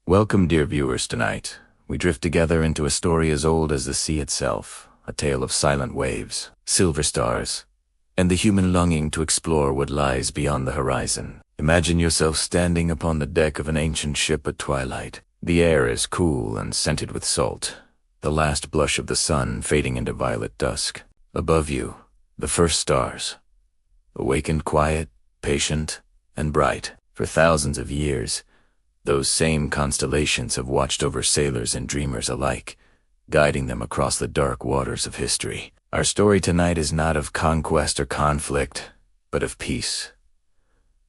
Welcome, dear viewers, tonight. We drift together into a story as old as the sea itself, a tale of silent waves, silver stars, and the human longing to explore what lies beyond the horizon. Imagine yourself standing upon the deck of an ancient ship at twilight. The air is cool and scented with salt, the last blush of the sun fading into violet dusk. Above you, the first stars, awakened quiet, patient, and bright. For thousands of years, those same constellations have watched over sailors and dreamers alike, guiding them across the dark waters of history. Our story tonight is not of conquest or conflict, but of peace.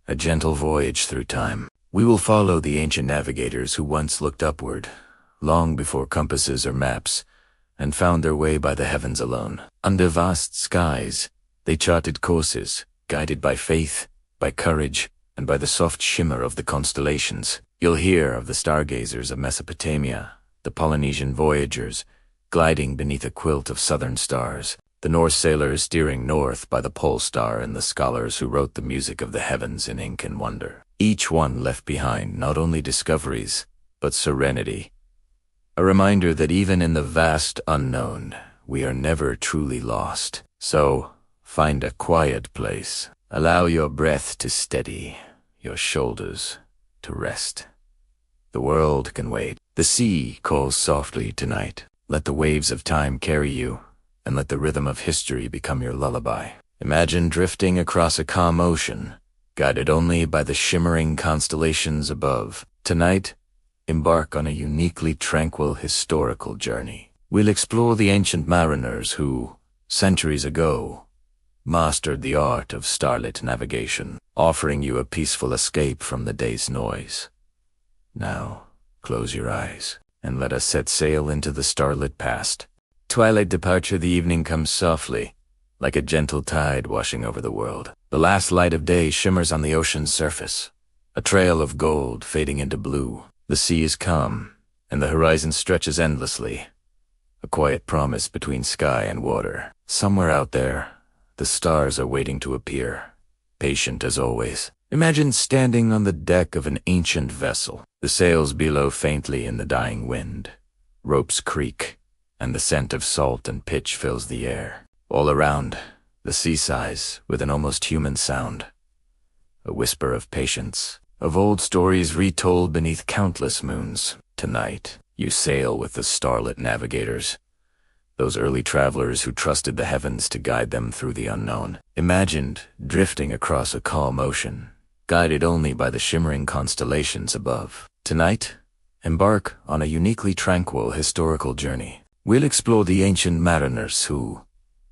A gentle voyage through time. We will follow the ancient navigators who once looked upward, long before compasses or maps, and found their way by the heavens alone. Under vast skies, they charted courses, guided by faith, by courage, and by the soft shimmer of the constellations. You'll hear of the stargazers of Mesopotamia, the Polynesian voyagers, gliding beneath a quilt of southern stars, the Norse sailors steering north by the pole star, and the scholars who wrote the music of the heavens in ink and wonder. Each one left behind not only discoveries, but serenity. A reminder that even in the vast unknown, we are never truly lost. So, find a quiet place. Allow your breath to steady, your shoulders to rest. The world can wait. The sea calls softly tonight. Let the waves of time carry you, and let the rhythm of history become your lullaby. Imagine drifting across a calm ocean, guided only by the shimmering constellations above. Tonight, embark on a uniquely tranquil historical journey. We'll explore the ancient mariners who, centuries ago, mastered the art of starlit navigation, offering you a peaceful escape from the day's noise. Now, close your eyes, and let us set sail into the starlit past. Twilight departure, the evening comes softly, like a gentle tide washing over the world. The last light of day shimmers on the ocean's surface, a trail of gold fading into blue. The sea is calm, and the horizon stretches endlessly, a quiet promise between sky and water. Somewhere out there, the stars are waiting to appear, patient as always. Imagine standing on the deck of an ancient vessel. The sails below faintly in the dying wind. Ropes creak, and the scent of salt and pitch fills the air. All around, the sea sighs with an almost human sound. A whisper of patience, of old stories retold beneath countless moons. Tonight, you sail with the starlit navigators, those early travelers who trusted the heavens to guide them through the unknown. Imagined drifting across a calm ocean, guided only by the shimmering constellations above. Tonight, embark on a uniquely tranquil historical journey. We'll explore the ancient mariners who,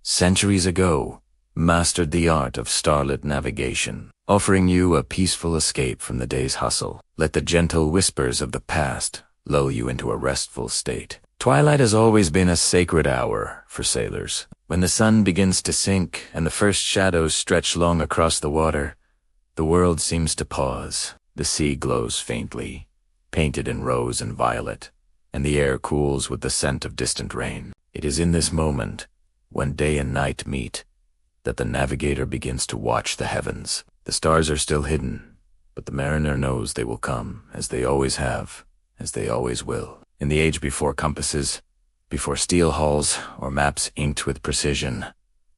centuries ago, mastered the art of starlit navigation, offering you a peaceful escape from the day's hustle. Let the gentle whispers of the past lull you into a restful state. Twilight has always been a sacred hour for sailors. When the sun begins to sink and the first shadows stretch long across the water, the world seems to pause. The sea glows faintly, painted in rose and violet, and the air cools with the scent of distant rain. It is in this moment, when day and night meet, that the navigator begins to watch the heavens. The stars are still hidden, but the mariner knows they will come, as they always have, as they always will. In the age before compasses, before steel hulls or maps inked with precision,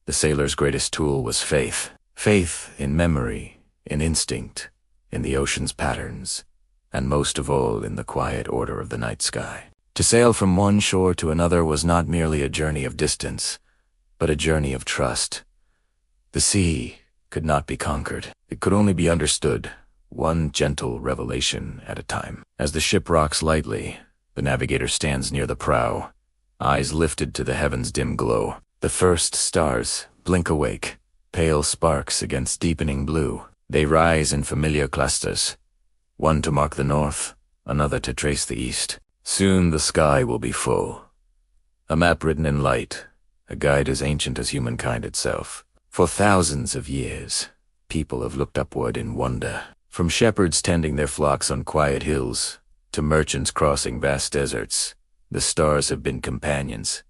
the sailor's greatest tool was faith. Faith in memory, in instinct, in the ocean's patterns, and most of all in the quiet order of the night sky. To sail from one shore to another was not merely a journey of distance, but a journey of trust. The sea could not be conquered. It could only be understood, one gentle revelation at a time. As the ship rocks lightly, the navigator stands near the prow, eyes lifted to the heaven's dim glow. The first stars blink awake, pale sparks against deepening blue. They rise in familiar clusters, one to mark the north, another to trace the east. Soon the sky will be full. A map written in light, a guide as ancient as humankind itself. For thousands of years, people have looked upward in wonder. From shepherds tending their flocks on quiet hills, to merchants crossing vast deserts, the stars have been companions.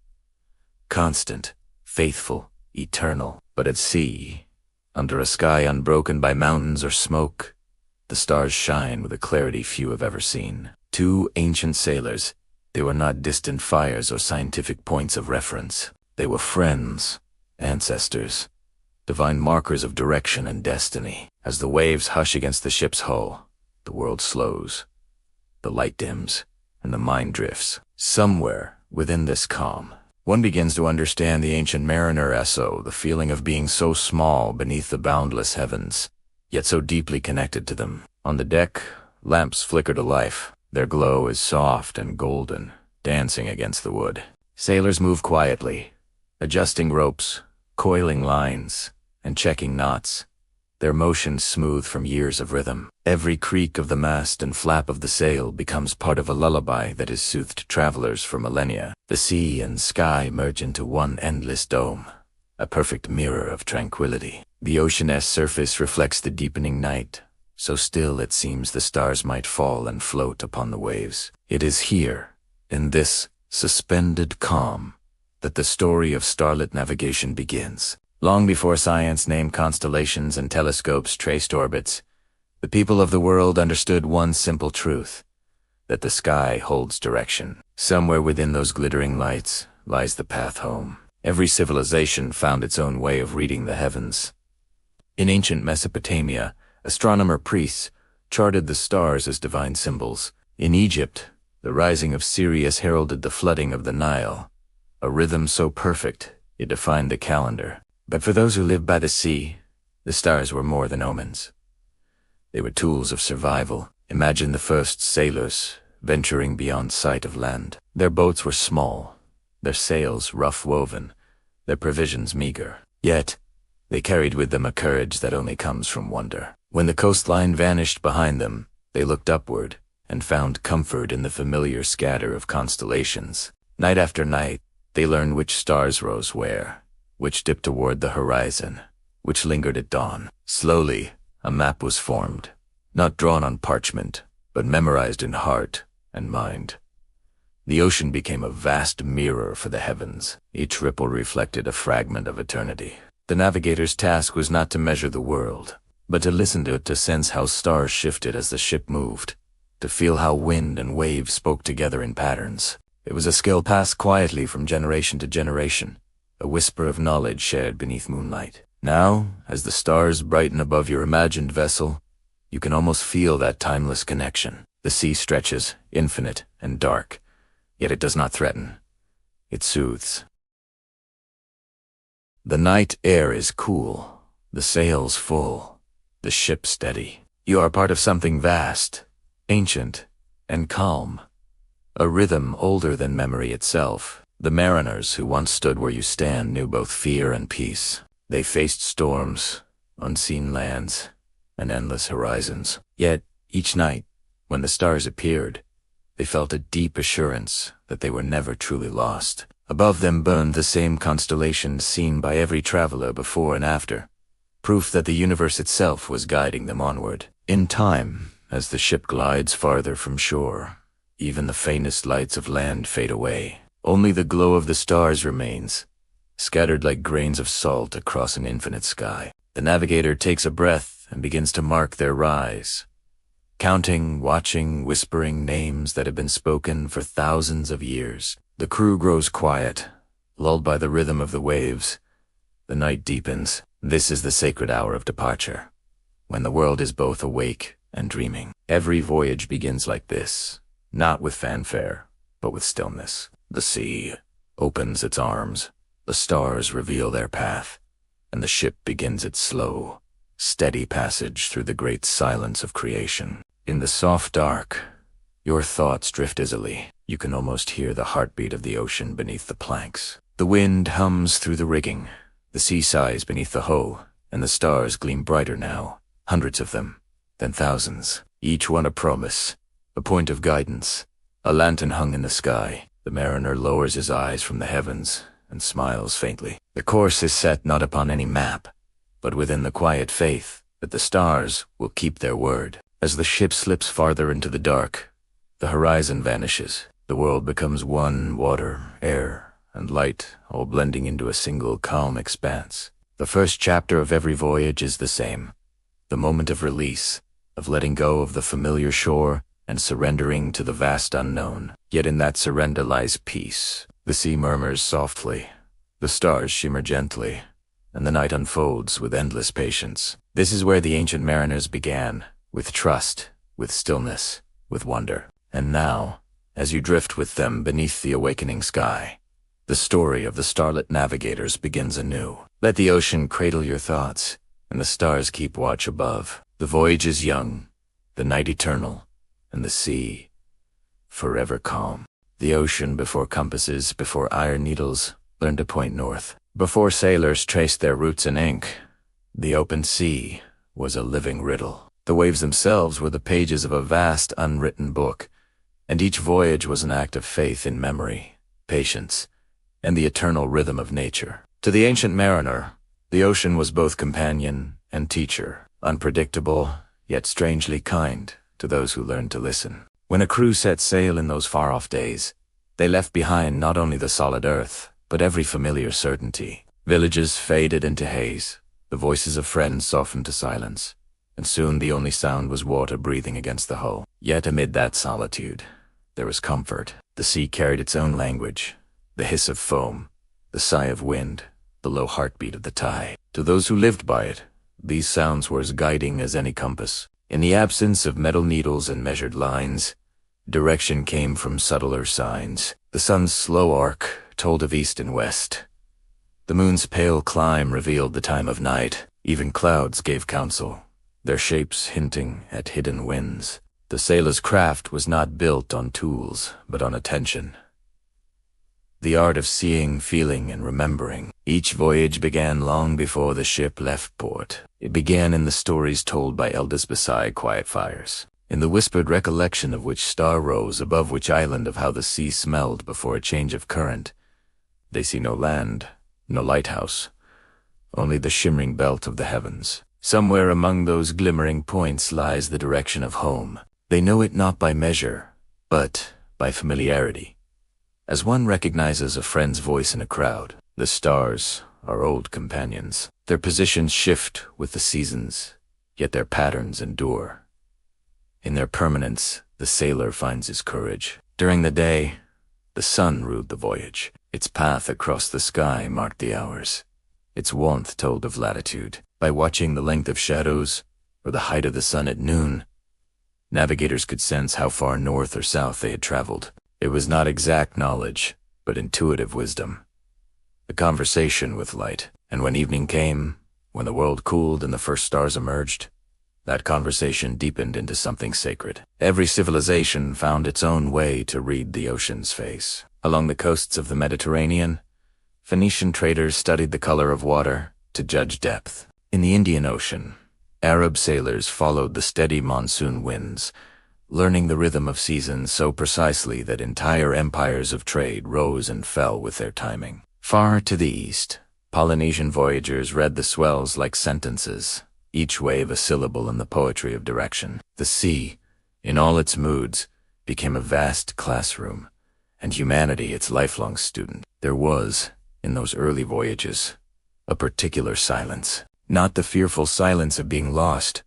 Constant, faithful, eternal. But at sea, under a sky unbroken by mountains or smoke, the stars shine with a clarity few have ever seen. Two ancient sailors. They were not distant fires or scientific points of reference. They were friends, ancestors, divine markers of direction and destiny. As the waves hush against the ship's hull, the world slows, the light dims, and the mind drifts. Somewhere within this calm, one begins to understand the ancient mariner Esso, the feeling of being so small beneath the boundless heavens, yet so deeply connected to them. On the deck, lamps flicker to life. Their glow is soft and golden, dancing against the wood. Sailors move quietly, adjusting ropes, coiling lines, and checking knots, their motions smooth from years of rhythm. Every creak of the mast and flap of the sail becomes part of a lullaby that has soothed travelers for millennia. The sea and sky merge into one endless dome, a perfect mirror of tranquility. The ocean's surface reflects the deepening night, so still it seems the stars might fall and float upon the waves. It is here, in this suspended calm, that the story of starlit navigation begins. Long before science named constellations and telescopes traced orbits, the people of the world understood one simple truth, that the sky holds direction. Somewhere within those glittering lights lies the path home. Every civilization found its own way of reading the heavens. In ancient Mesopotamia, astronomer priests charted the stars as divine symbols. In Egypt, the rising of Sirius heralded the flooding of the Nile, a rhythm so perfect it defined the calendar. But for those who lived by the sea, the stars were more than omens. They were tools of survival. Imagine the first sailors venturing beyond sight of land. Their boats were small, their sails rough-woven, their provisions meager. Yet, they carried with them a courage that only comes from wonder. When the coastline vanished behind them, they looked upward and found comfort in the familiar scatter of constellations. Night after night, they learned which stars rose where, which dipped toward the horizon, which lingered at dawn. Slowly, a map was formed, not drawn on parchment, but memorized in heart and mind. The ocean became a vast mirror for the heavens. Each ripple reflected a fragment of eternity. The navigator's task was not to measure the world, but to listen to it, to sense how stars shifted as the ship moved, to feel how wind and waves spoke together in patterns. It was a skill passed quietly from generation to generation, a whisper of knowledge shared beneath moonlight. Now, as the stars brighten above your imagined vessel, you can almost feel that timeless connection. The sea stretches, infinite and dark, yet it does not threaten. It soothes. The night air is cool, the sails full, the ship steady. You are part of something vast, ancient, and calm, a rhythm older than memory itself. The mariners who once stood where you stand knew both fear and peace. They faced storms, unseen lands, and endless horizons. Yet, each night, when the stars appeared, they felt a deep assurance that they were never truly lost. Above them burned the same constellations seen by every traveler before and after, proof that the universe itself was guiding them onward. In time, as the ship glides farther from shore, even the faintest lights of land fade away. Only the glow of the stars remains, scattered like grains of salt across an infinite sky. The navigator takes a breath and begins to mark their rise, counting, watching, whispering names that have been spoken for thousands of years. The crew grows quiet, lulled by the rhythm of the waves. The night deepens. This is the sacred hour of departure, when the world is both awake and dreaming. Every voyage begins like this, not with fanfare, but with stillness. The sea opens its arms, the stars reveal their path, and the ship begins its slow, steady passage through the great silence of creation. In the soft dark, your thoughts drift easily. You can almost hear the heartbeat of the ocean beneath the planks. The wind hums through the rigging, the sea sighs beneath the hull, and the stars gleam brighter now, hundreds of them, then thousands, each one a promise, a point of guidance, a lantern hung in the sky. The mariner lowers his eyes from the heavens and smiles faintly. The course is set not upon any map, but within the quiet faith that the stars will keep their word. As the ship slips farther into the dark, the horizon vanishes. The world becomes one, water, air, and light, all blending into a single calm expanse. The first chapter of every voyage is the same, the moment of release, of letting go of the familiar shore and surrendering to the vast unknown. Yet in that surrender lies peace. The sea murmurs softly, the stars shimmer gently, and the night unfolds with endless patience. This is where the ancient mariners began, with trust, with stillness, with wonder. And now, as you drift with them beneath the awakening sky, the story of the Starlit Navigators begins anew. Let the ocean cradle your thoughts, and the stars keep watch above. The voyage is young, the night eternal, and the sea forever calm. The ocean before compasses, before iron needles, learned to point north. Before sailors traced their roots in ink, the open sea was a living riddle. The waves themselves were the pages of a vast unwritten book, and each voyage was an act of faith in memory, patience, and the eternal rhythm of nature. To the ancient mariner, the ocean was both companion and teacher, unpredictable, yet strangely kind to those who learned to listen. When a crew set sail in those far-off days, they left behind not only the solid earth, but every familiar certainty. Villages faded into haze, the voices of friends softened to silence, and soon the only sound was water breathing against the hull. Yet amid that solitude, there was comfort. The sea carried its own language, the hiss of foam, the sigh of wind, the low heartbeat of the tide. To those who lived by it, these sounds were as guiding as any compass. In the absence of metal needles and measured lines, direction came from subtler signs. The sun's slow arc told of east and west. The moon's pale climb revealed the time of night. Even clouds gave counsel, their shapes hinting at hidden winds. The sailor's craft was not built on tools, but on attention. The art of seeing, feeling, and remembering. Each voyage began long before the ship left port. It began in the stories told by elders beside quiet fires, in the whispered recollection of which star rose above which island, of how the sea smelled before a change of current. They see no land, no lighthouse, only the shimmering belt of the heavens. Somewhere among those glimmering points lies the direction of home. They know it not by measure, but by familiarity. As one recognizes a friend's voice in a crowd, the stars are old companions. Their positions shift with the seasons, yet their patterns endure. In their permanence, the sailor finds his courage. During the day, the sun ruled the voyage. Its path across the sky marked the hours. Its warmth told of latitude. By watching the length of shadows, or the height of the sun at noon, navigators could sense how far north or south they had traveled. It was not exact knowledge, but intuitive wisdom. A conversation with light. And when evening came, when the world cooled and the first stars emerged, that conversation deepened into something sacred. Every civilization found its own way to read the ocean's face. Along the coasts of the Mediterranean, Phoenician traders studied the color of water to judge depth. In the Indian Ocean, Arab sailors followed the steady monsoon winds, learning the rhythm of seasons so precisely that entire empires of trade rose and fell with their timing. Far to the east, Polynesian voyagers read the swells like sentences, each wave a syllable in the poetry of direction. The sea, in all its moods, became a vast classroom, and humanity its lifelong student. There was, in those early voyages, a particular silence. Not the fearful silence of being lost,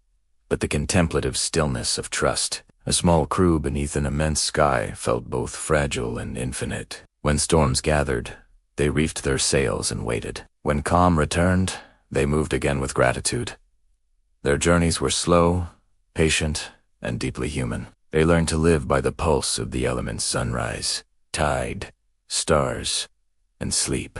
but the contemplative stillness of trust. A small crew beneath an immense sky felt both fragile and infinite. When storms gathered, they reefed their sails and waited. When calm returned, they moved again with gratitude. Their journeys were slow, patient, and deeply human. They learned to live by the pulse of the elements: sunrise, tide, stars, and sleep,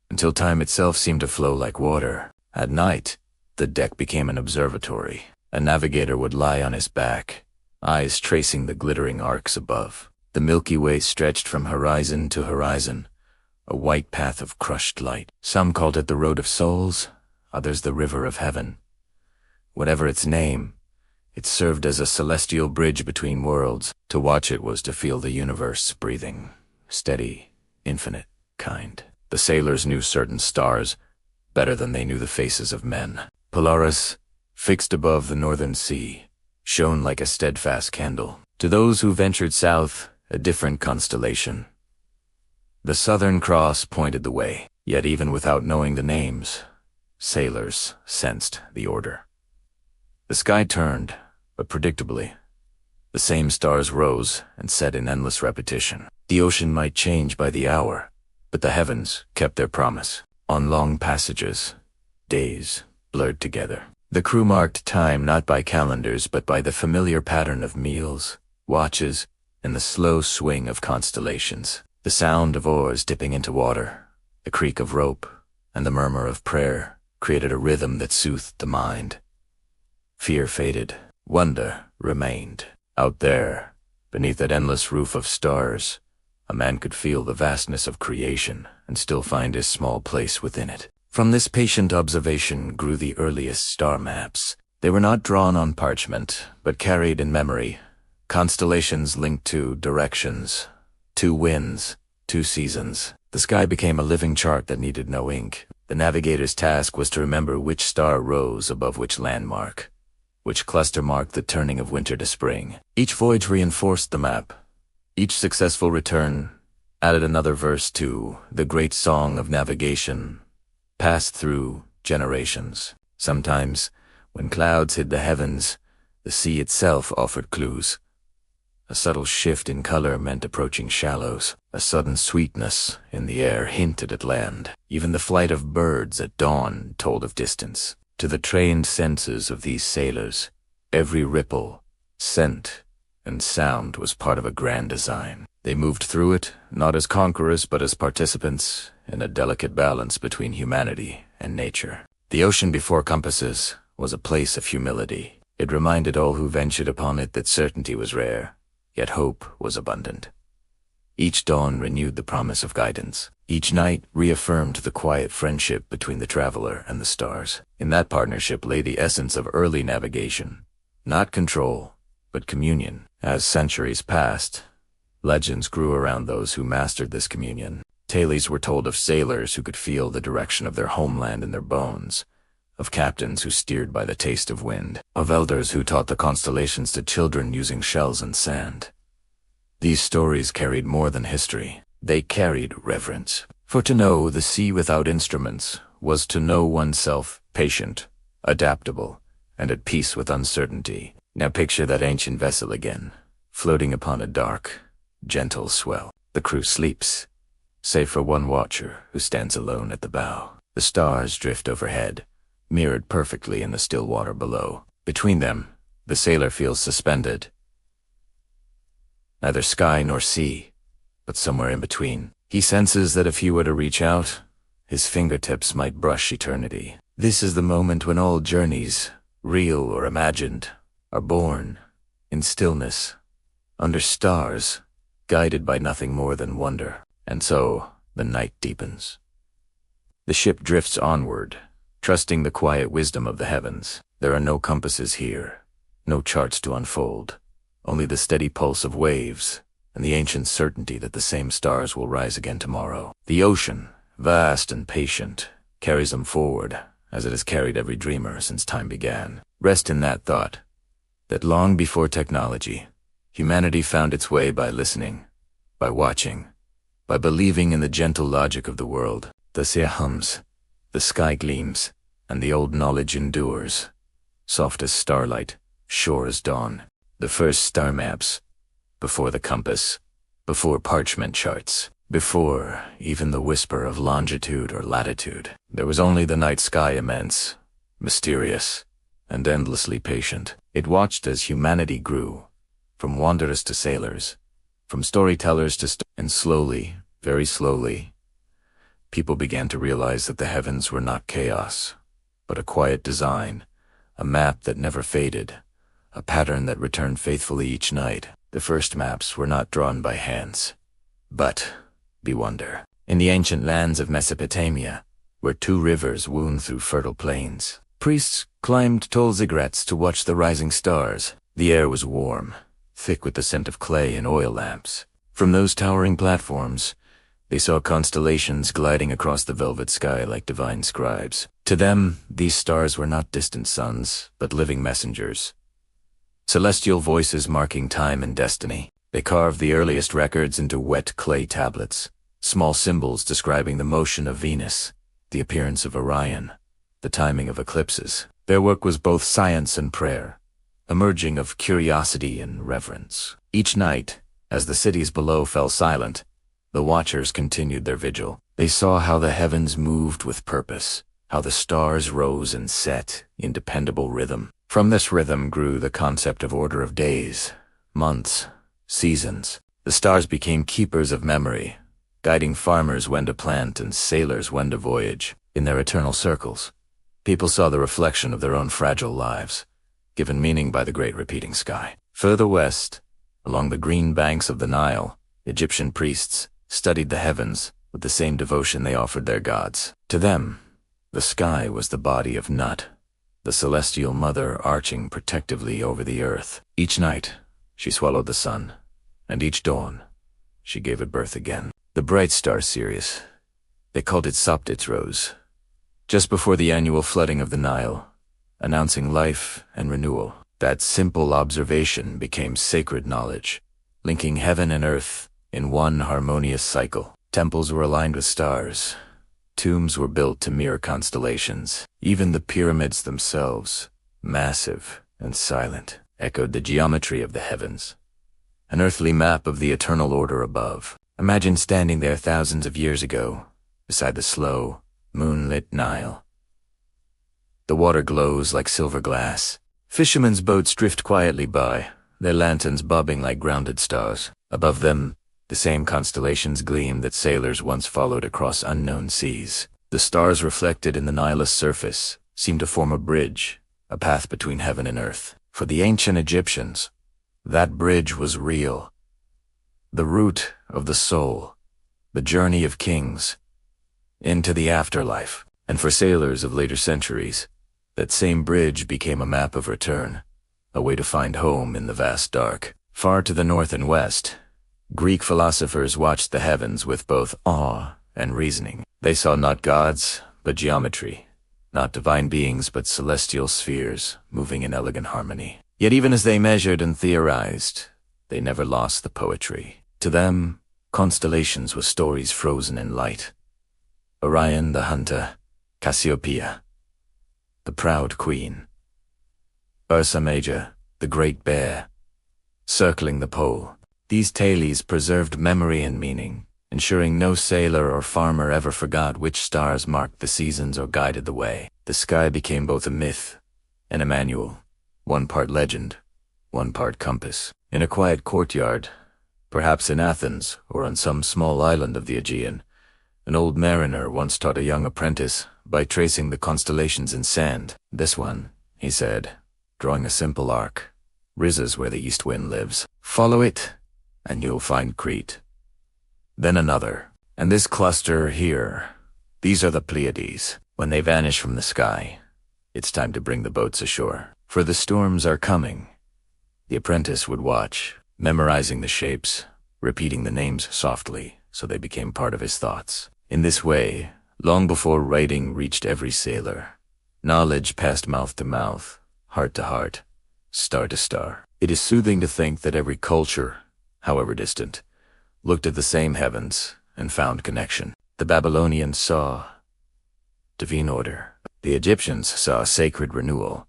until time itself seemed to flow like water. At night, the deck became an observatory. A navigator would lie on his back, eyes tracing the glittering arcs above. The Milky Way stretched from horizon to horizon, a white path of crushed light. Some called it the Road of Souls, others the River of Heaven. Whatever its name, it served as a celestial bridge between worlds. To watch it was to feel the universe breathing, steady, infinite, kind. The sailors knew certain stars better than they knew the faces of men. Polaris, fixed above the northern sea, shone like a steadfast candle. To those who ventured south, a different constellation. The Southern Cross pointed the way, yet even without knowing the names, sailors sensed the order. The sky turned, but predictably. The same stars rose and set in endless repetition. The ocean might change by the hour, but the heavens kept their promise. On long passages, days blurred together. The crew marked time not by calendars but by the familiar pattern of meals, watches, and the slow swing of constellations. The sound of oars dipping into water, the creak of rope, and the murmur of prayer created a rhythm that soothed the mind. Fear faded. Wonder remained. Out there, beneath that endless roof of stars, a man could feel the vastness of creation and still find his small place within it. From this patient observation grew the earliest star maps. They were not drawn on parchment, but carried in memory. Constellations linked to directions, to winds, to seasons. The sky became a living chart that needed no ink. The navigator's task was to remember which star rose above which landmark, which cluster marked the turning of winter to spring. Each voyage reinforced the map. Each successful return added another verse to the great song of navigation, passed through generations. Sometimes, when clouds hid the heavens, the sea itself offered clues. A subtle shift in color meant approaching shallows. A sudden sweetness in the air hinted at land. Even the flight of birds at dawn told of distance. To the trained senses of these sailors, every ripple, scent, and sound was part of a grand design. They moved through it, not as conquerors but as participants, in a delicate balance between humanity and nature. The ocean before compasses was a place of humility. It reminded all who ventured upon it that certainty was rare, yet hope was abundant. Each dawn renewed the promise of guidance. Each night reaffirmed the quiet friendship between the traveler and the stars. In that partnership lay the essence of early navigation, not control, but communion. As centuries passed, legends grew around those who mastered this communion. Tales were told of sailors who could feel the direction of their homeland in their bones, of captains who steered by the taste of wind, of elders who taught the constellations to children using shells and sand. These stories carried more than history. They carried reverence. For to know the sea without instruments was to know oneself patient, adaptable, and at peace with uncertainty. Now picture that ancient vessel again, floating upon a dark, gentle swell. The crew sleeps, save for one watcher who stands alone at the bow. The stars drift overhead, mirrored perfectly in the still water below. Between them, the sailor feels suspended. Neither sky nor sea, but somewhere in between. He senses that if he were to reach out, his fingertips might brush eternity. This is the moment when all journeys, real or imagined, are born, in stillness, under stars, guided by nothing more than wonder. And so, the night deepens. The ship drifts onward, trusting the quiet wisdom of the heavens. There are no compasses here, no charts to unfold, only the steady pulse of waves and the ancient certainty that the same stars will rise again tomorrow. The ocean, vast and patient, carries them forward, as it has carried every dreamer since time began. Rest in that thought, that long before technology, humanity found its way by listening, by watching, by believing in the gentle logic of the world. The sea hums, the sky gleams, and the old knowledge endures, soft as starlight, sure as dawn. The first star maps, before the compass, before parchment charts, before even the whisper of longitude or latitude. There was only the night sky, immense, mysterious, and endlessly patient. It watched as humanity grew, from wanderers to sailors, from storytellers to and slowly, very slowly, people began to realize that the heavens were not chaos, but a quiet design, a map that never faded, a pattern that returned faithfully each night. The first maps were not drawn by hands, but by wonder. In the ancient lands of Mesopotamia, where two rivers wound through fertile plains, priests climbed tall ziggurats to watch the rising stars. The air was warm, thick with the scent of clay and oil lamps. From those towering platforms, they saw constellations gliding across the velvet sky like divine scribes. To them, these stars were not distant suns, but living messengers, celestial voices marking time and destiny. They carved the earliest records into wet clay tablets, small symbols describing the motion of Venus, the appearance of Orion, the timing of eclipses. Their work was both science and prayer, a merging of curiosity and reverence. Each night, as the cities below fell silent, the watchers continued their vigil. They saw how the heavens moved with purpose, how the stars rose and set in dependable rhythm. From this rhythm grew the concept of order of days, months, seasons. The stars became keepers of memory, guiding farmers when to plant and sailors when to voyage. In their eternal circles, people saw the reflection of their own fragile lives, given meaning by the great repeating sky. Further west, along the green banks of the Nile, Egyptian priests studied the heavens with the same devotion they offered their gods. To them, the sky was the body of Nut, the celestial mother arching protectively over the earth. Each night, she swallowed the sun, and each dawn, she gave it birth again. The bright star Sirius, they called it Sopdit's rose, just before the annual flooding of the Nile, announcing life and renewal. That simple observation became sacred knowledge, linking heaven and earth in one harmonious cycle. Temples were aligned with stars. Tombs were built to mirror constellations. Even the pyramids themselves, massive and silent, echoed the geometry of the heavens, an earthly map of the eternal order above. Imagine standing there thousands of years ago, beside the slow, moonlit Nile. The water glows like silver glass. Fishermen's boats drift quietly by, their lanterns bobbing like grounded stars. Above them, the same constellations gleam that sailors once followed across unknown seas. The stars reflected in the Nile's surface seemed to form a bridge, a path between heaven and earth. For the ancient Egyptians, that bridge was real. The root of the soul, the journey of kings, into the afterlife. And for sailors of later centuries, that same bridge became a map of return, a way to find home in the vast dark. Far to the north and west, Greek philosophers watched the heavens with both awe and reasoning. They saw not gods, but geometry, not divine beings, but celestial spheres moving in elegant harmony. Yet even as they measured and theorized, they never lost the poetry. To them, constellations were stories frozen in light. Orion the hunter, Cassiopeia, the proud queen, Ursa Major, the great bear, circling the pole. These tales preserved memory and meaning, ensuring no sailor or farmer ever forgot which stars marked the seasons or guided the way. The sky became both a myth and a manual, one part legend, one part compass. In a quiet courtyard, perhaps in Athens or on some small island of the Aegean, an old mariner once taught a young apprentice by tracing the constellations in sand. "This one," he said, drawing a simple arc, "rises where the east wind lives. Follow it, and you'll find Crete." Then another, "And this cluster here, these are the Pleiades. When they vanish from the sky, it's time to bring the boats ashore, for the storms are coming." The apprentice would watch, memorizing the shapes, repeating the names softly so they became part of his thoughts. In this way, long before writing reached every sailor, knowledge passed mouth to mouth, heart to heart, star to star. It is soothing to think that every culture, however distant, looked at the same heavens and found connection. The Babylonians saw divine order. The Egyptians saw sacred renewal.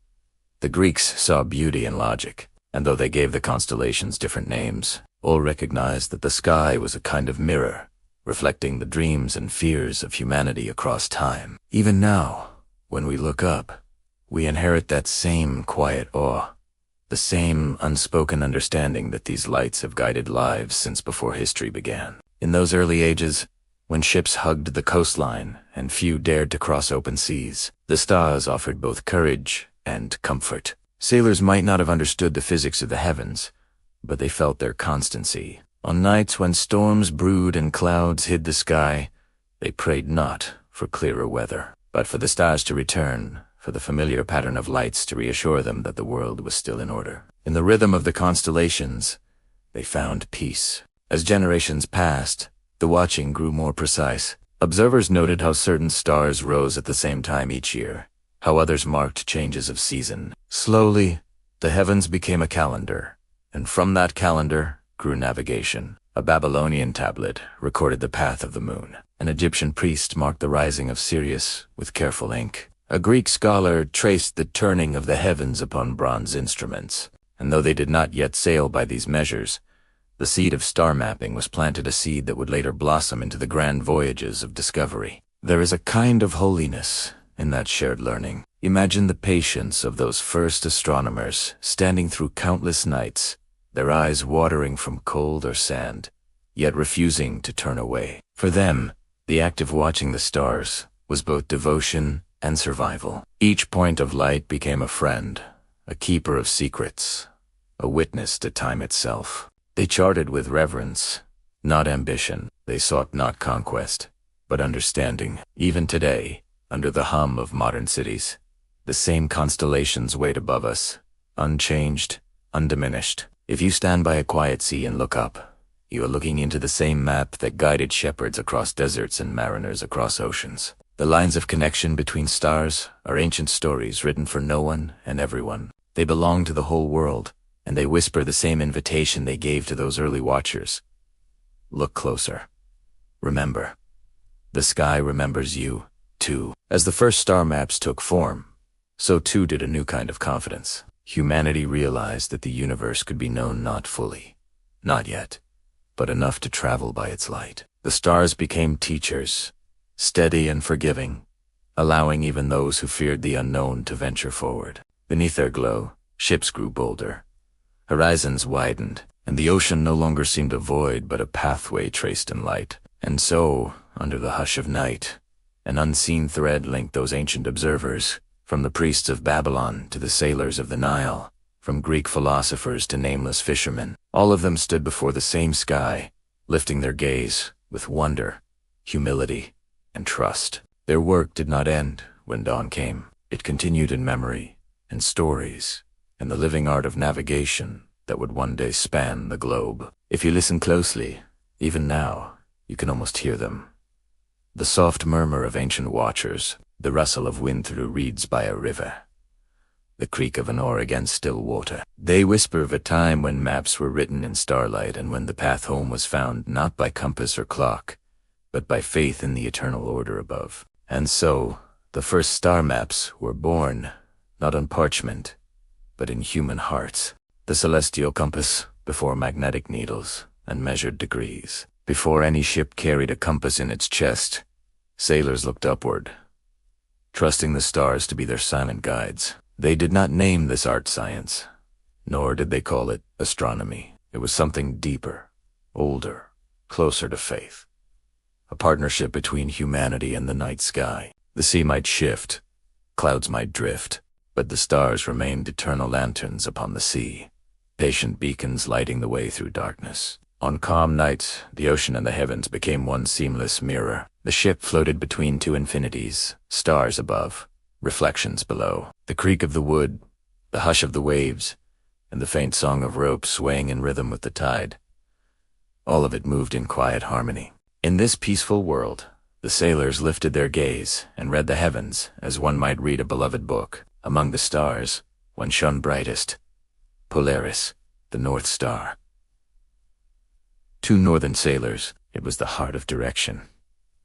The Greeks saw beauty and logic. And though they gave the constellations different names, all recognized that the sky was a kind of mirror, reflecting the dreams and fears of humanity across time. Even now, when we look up, we inherit that same quiet awe, the same unspoken understanding that these lights have guided lives since before history began. In those early ages, when ships hugged the coastline and few dared to cross open seas, the stars offered both courage and comfort. Sailors might not have understood the physics of the heavens, but they felt their constancy. On nights when storms brewed and clouds hid the sky, they prayed not for clearer weather, but for the stars to return, for the familiar pattern of lights to reassure them that the world was still in order. In the rhythm of the constellations, they found peace. As generations passed, the watching grew more precise. Observers noted how certain stars rose at the same time each year, how others marked changes of season. Slowly, the heavens became a calendar, and from that calendar grew navigation. A Babylonian tablet recorded the path of the moon. An Egyptian priest marked the rising of Sirius with careful ink. A Greek scholar traced the turning of the heavens upon bronze instruments, and though they did not yet sail by these measures, the seed of star mapping was planted, a seed that would later blossom into the grand voyages of discovery. There is a kind of holiness in that shared learning. Imagine the patience of those first astronomers standing through countless nights, their eyes watering from cold or sand, yet refusing to turn away. For them, the act of watching the stars was both devotion and survival. Each point of light became a friend, a keeper of secrets, a witness to time itself. They charted with reverence, not ambition. They sought not conquest, but understanding. Even today, under the hum of modern cities, the same constellations wait above us, unchanged, undiminished. If you stand by a quiet sea and look up, you are looking into the same map that guided shepherds across deserts and mariners across oceans. The lines of connection between stars are ancient stories written for no one and everyone. They belong to the whole world, and they whisper the same invitation they gave to those early watchers. Look closer. Remember. The sky remembers you, too. As the first star maps took form, so too did a new kind of confidence. Humanity realized that the universe could be known not fully, not yet, but enough to travel by its light. The stars became teachers, steady and forgiving, allowing even those who feared the unknown to venture forward. Beneath their glow, ships grew bolder, horizons widened, and the ocean no longer seemed a void but a pathway traced in light. And so, under the hush of night, an unseen thread linked those ancient observers, from the priests of Babylon to the sailors of the Nile, from Greek philosophers to nameless fishermen. All of them stood before the same sky, lifting their gaze with wonder, humility, and trust. Their work did not end when dawn came. It continued in memory, in stories, and the living art of navigation that would one day span the globe. If you listen closely, even now, you can almost hear them. The soft murmur of ancient watchers, the rustle of wind through reeds by a river, the creak of an oar against still water. They whisper of a time when maps were written in starlight and when the path home was found not by compass or clock, but by faith in the eternal order above. And so, the first star maps were born, not on parchment, but in human hearts. The celestial compass before magnetic needles and measured degrees. Before any ship carried a compass in its chest, sailors looked upward, trusting the stars to be their silent guides. They did not name this art science, nor did they call it astronomy. It was something deeper, older, closer to faith. A partnership between humanity and the night sky. The sea might shift, clouds might drift, but the stars remained eternal lanterns upon the sea, patient beacons lighting the way through darkness. On calm nights, the ocean and the heavens became one seamless mirror. The ship floated between two infinities, stars above, reflections below. The creak of the wood, the hush of the waves, and the faint song of ropes swaying in rhythm with the tide. All of it moved in quiet harmony. In this peaceful world, the sailors lifted their gaze and read the heavens as one might read a beloved book. Among the stars, one shone brightest, Polaris, the North Star. To northern sailors, it was the heart of direction,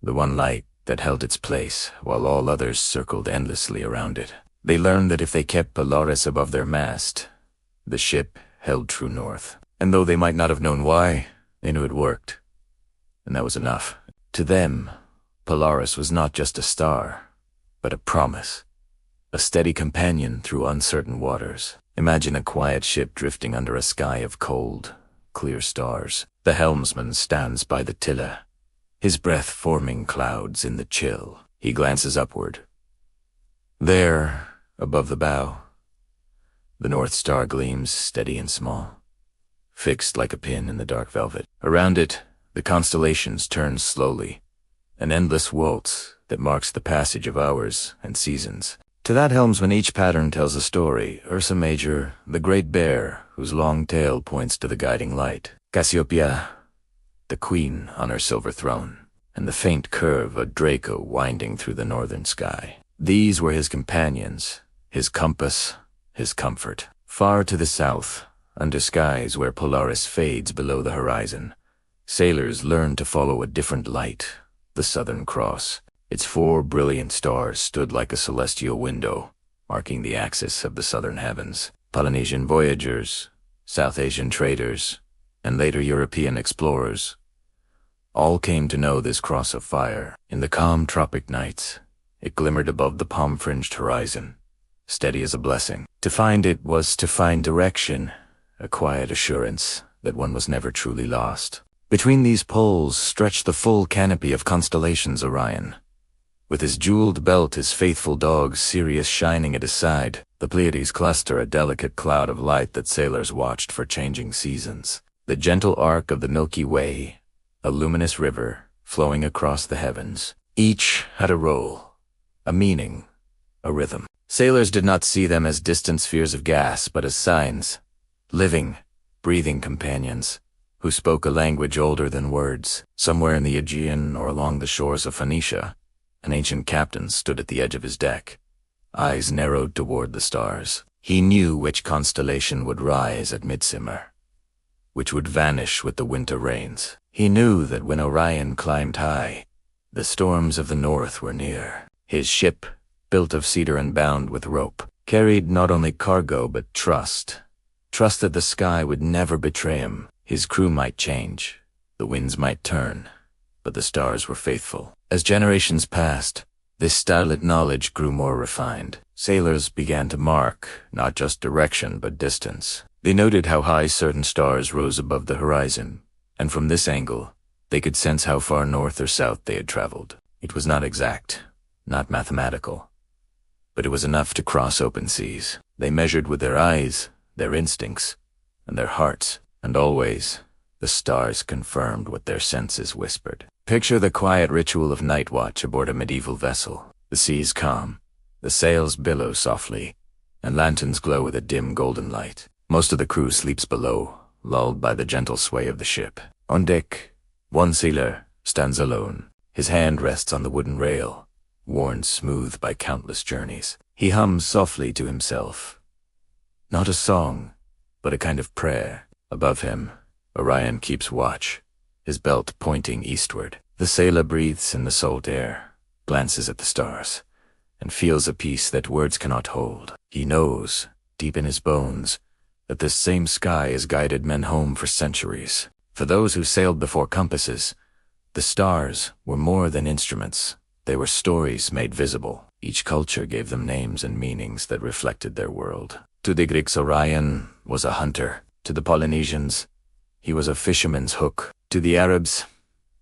the one light that held its place while all others circled endlessly around it. They learned that if they kept Polaris above their mast, the ship held true north. And though they might not have known why, they knew it worked. And that was enough. To them, Polaris was not just a star, but a promise, a steady companion through uncertain waters. Imagine a quiet ship drifting under a sky of cold, clear stars. The helmsman stands by the tiller, his breath forming clouds in the chill. He glances upward. There, above the bow, the North Star gleams steady and small, fixed like a pin in the dark velvet. Around it, the constellations turn slowly, an endless waltz that marks the passage of hours and seasons. To that helmsman each pattern tells a story. Ursa Major, the great bear whose long tail points to the guiding light. Cassiopeia, the queen on her silver throne, and the faint curve of Draco winding through the northern sky. These were his companions, his compass, his comfort. Far to the south, under skies where Polaris fades below the horizon, sailors learned to follow a different light, the Southern Cross. Its 4 brilliant stars stood like a celestial window, marking the axis of the southern heavens. Polynesian voyagers, South Asian traders, and later European explorers all came to know this cross of fire. In the calm tropic nights, it glimmered above the palm-fringed horizon, steady as a blessing. To find it was to find direction, a quiet assurance that one was never truly lost. Between these poles stretched the full canopy of constellations Orion. With his jeweled belt, his faithful dog Sirius shining at his side, the Pleiades cluster a delicate cloud of light that sailors watched for changing seasons. The gentle arc of the Milky Way, a luminous river flowing across the heavens. Each had a role, a meaning, a rhythm. Sailors did not see them as distant spheres of gas, but as signs, living, breathing companions, who spoke a language older than words. Somewhere in the Aegean or along the shores of Phoenicia, an ancient captain stood at the edge of his deck, eyes narrowed toward the stars. He knew which constellation would rise at midsummer, which would vanish with the winter rains. He knew that when Orion climbed high, the storms of the north were near. His ship, built of cedar and bound with rope, carried not only cargo but trust. Trust that the sky would never betray him. His crew might change, the winds might turn, but the stars were faithful. As generations passed, this Starlit knowledge grew more refined. Sailors began to mark not just direction but distance. They noted how high certain stars rose above the horizon, and from this angle, they could sense how far north or south they had traveled. It was not exact, not mathematical, but it was enough to cross open seas. They measured with their eyes, their instincts, and their hearts, and always, the stars confirmed what their senses whispered. Picture the quiet ritual of night watch aboard a medieval vessel. The sea's calm, the sails billow softly, and lanterns glow with a dim golden light. Most of the crew sleeps below, lulled by the gentle sway of the ship. On deck, one sailor stands alone. His hand rests on the wooden rail, worn smooth by countless journeys. He hums softly to himself. Not a song, but a kind of prayer. Above him, Orion keeps watch, his belt pointing eastward. The sailor breathes in the salt air, glances at the stars, and feels a peace that words cannot hold. He knows, deep in his bones, that this same sky has guided men home for centuries. For those who sailed before compasses, the stars were more than instruments. They were stories made visible. Each culture gave them names and meanings that reflected their world. To the Greeks, Orion was a hunter. To the Polynesians, he was a fisherman's hook. To the Arabs,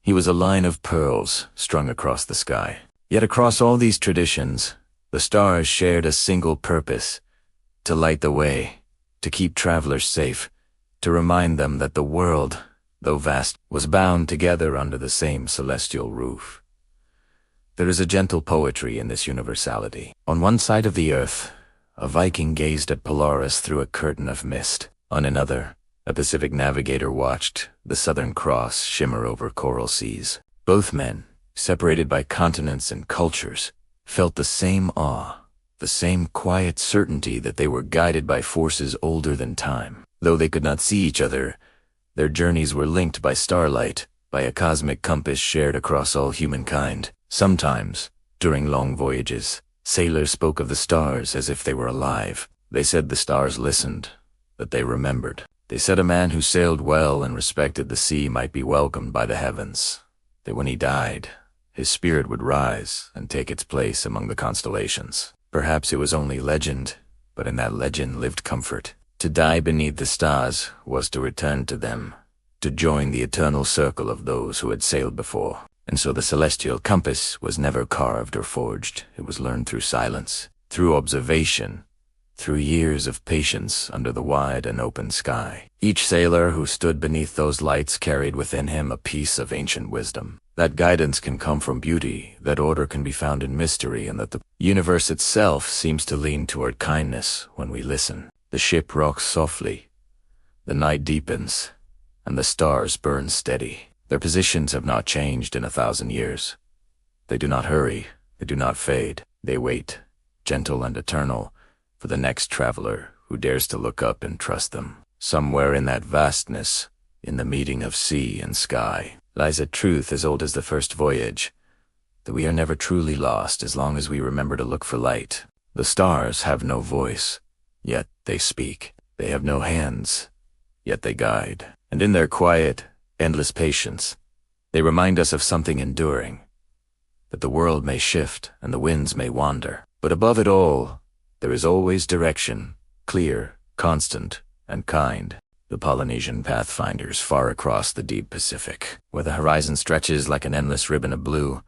he was a line of pearls strung across the sky. Yet across all these traditions, the stars shared a single purpose: to light the way, to keep travelers safe, to remind them that the world, though vast, was bound together under the same celestial roof. There is a gentle poetry in this universality. On one side of the earth, a Viking gazed at Polaris through a curtain of mist. On another, a Pacific navigator watched the Southern Cross shimmer over coral seas. Both men, separated by continents and cultures, felt the same awe, the same quiet certainty that they were guided by forces older than time. Though they could not see each other, their journeys were linked by starlight, by a cosmic compass shared across all humankind. Sometimes, during long voyages, sailors spoke of the stars as if they were alive. They said the stars listened, that they remembered. They said a man who sailed well and respected the sea might be welcomed by the heavens, that when he died, his spirit would rise and take its place among the constellations. Perhaps it was only legend, but in that legend lived comfort. To die beneath the stars was to return to them, to join the eternal circle of those who had sailed before. And so the celestial compass was never carved or forged. It was learned through silence, through observation, through years of patience under the wide and open sky. Each sailor who stood beneath those lights carried within him a piece of ancient wisdom. That guidance can come from beauty, that order can be found in mystery, and that the universe itself seems to lean toward kindness when we listen. The ship rocks softly, the night deepens, and the stars burn steady. Their positions have not changed in 1,000 years. They do not hurry, they do not fade. They wait, gentle and eternal, for the next traveler who dares to look up and trust them. Somewhere in that vastness, in the meeting of sea and sky, lies a truth as old as the first voyage. that we are never truly lost as long as we remember to look for light. The stars have no voice, yet they speak. They have no hands, yet they guide. And in their quiet, endless patience, they remind us of something enduring, that the world may shift and the winds may wander, but above it all, there is always direction, clear, constant, and kind. The Polynesian pathfinders far across the deep Pacific, where the horizon stretches like an endless ribbon of blue,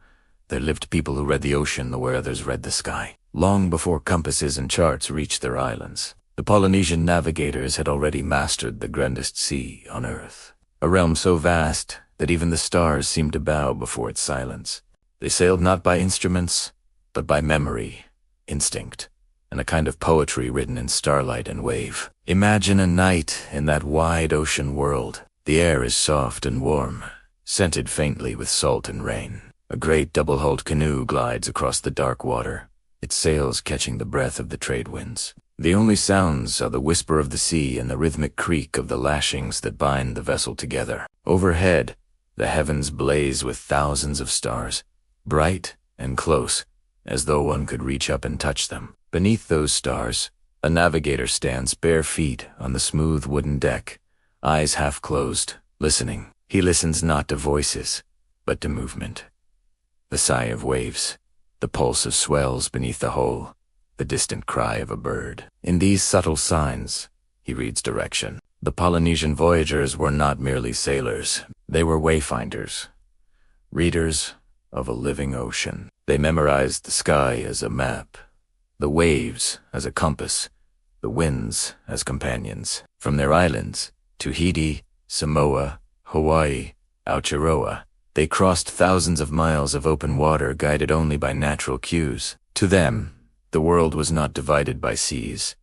there lived people who read the ocean the way others read the sky. Long before compasses and charts reached their islands, the Polynesian navigators had already mastered the grandest sea on earth, a realm so vast that even the stars seemed to bow before its silence. They sailed not by instruments, but by memory, instinct, and a kind of poetry written in starlight and wave. Imagine a night in that wide ocean world. The air is soft and warm, scented faintly with salt and rain. A great double-hulled canoe glides across the dark water, its sails catching the breath of the trade winds. The only sounds are the whisper of the sea and the rhythmic creak of the lashings that bind the vessel together. Overhead, the heavens blaze with thousands of stars, bright and close, as though one could reach up and touch them. Beneath those stars, a navigator stands bare feet on the smooth wooden deck, eyes half closed, listening. He listens not to voices, but to movement. The sigh of waves, the pulse of swells beneath the hull, the distant cry of a bird. In these subtle signs, he reads direction. The Polynesian voyagers were not merely sailors. They were wayfinders, readers of a living ocean. They memorized the sky as a map, the waves as a compass, the winds as companions. From their islands, Tahiti, Samoa, Hawaii, Aotearoa, they crossed thousands of miles of open water guided only by natural cues. To them, the world was not divided by seas,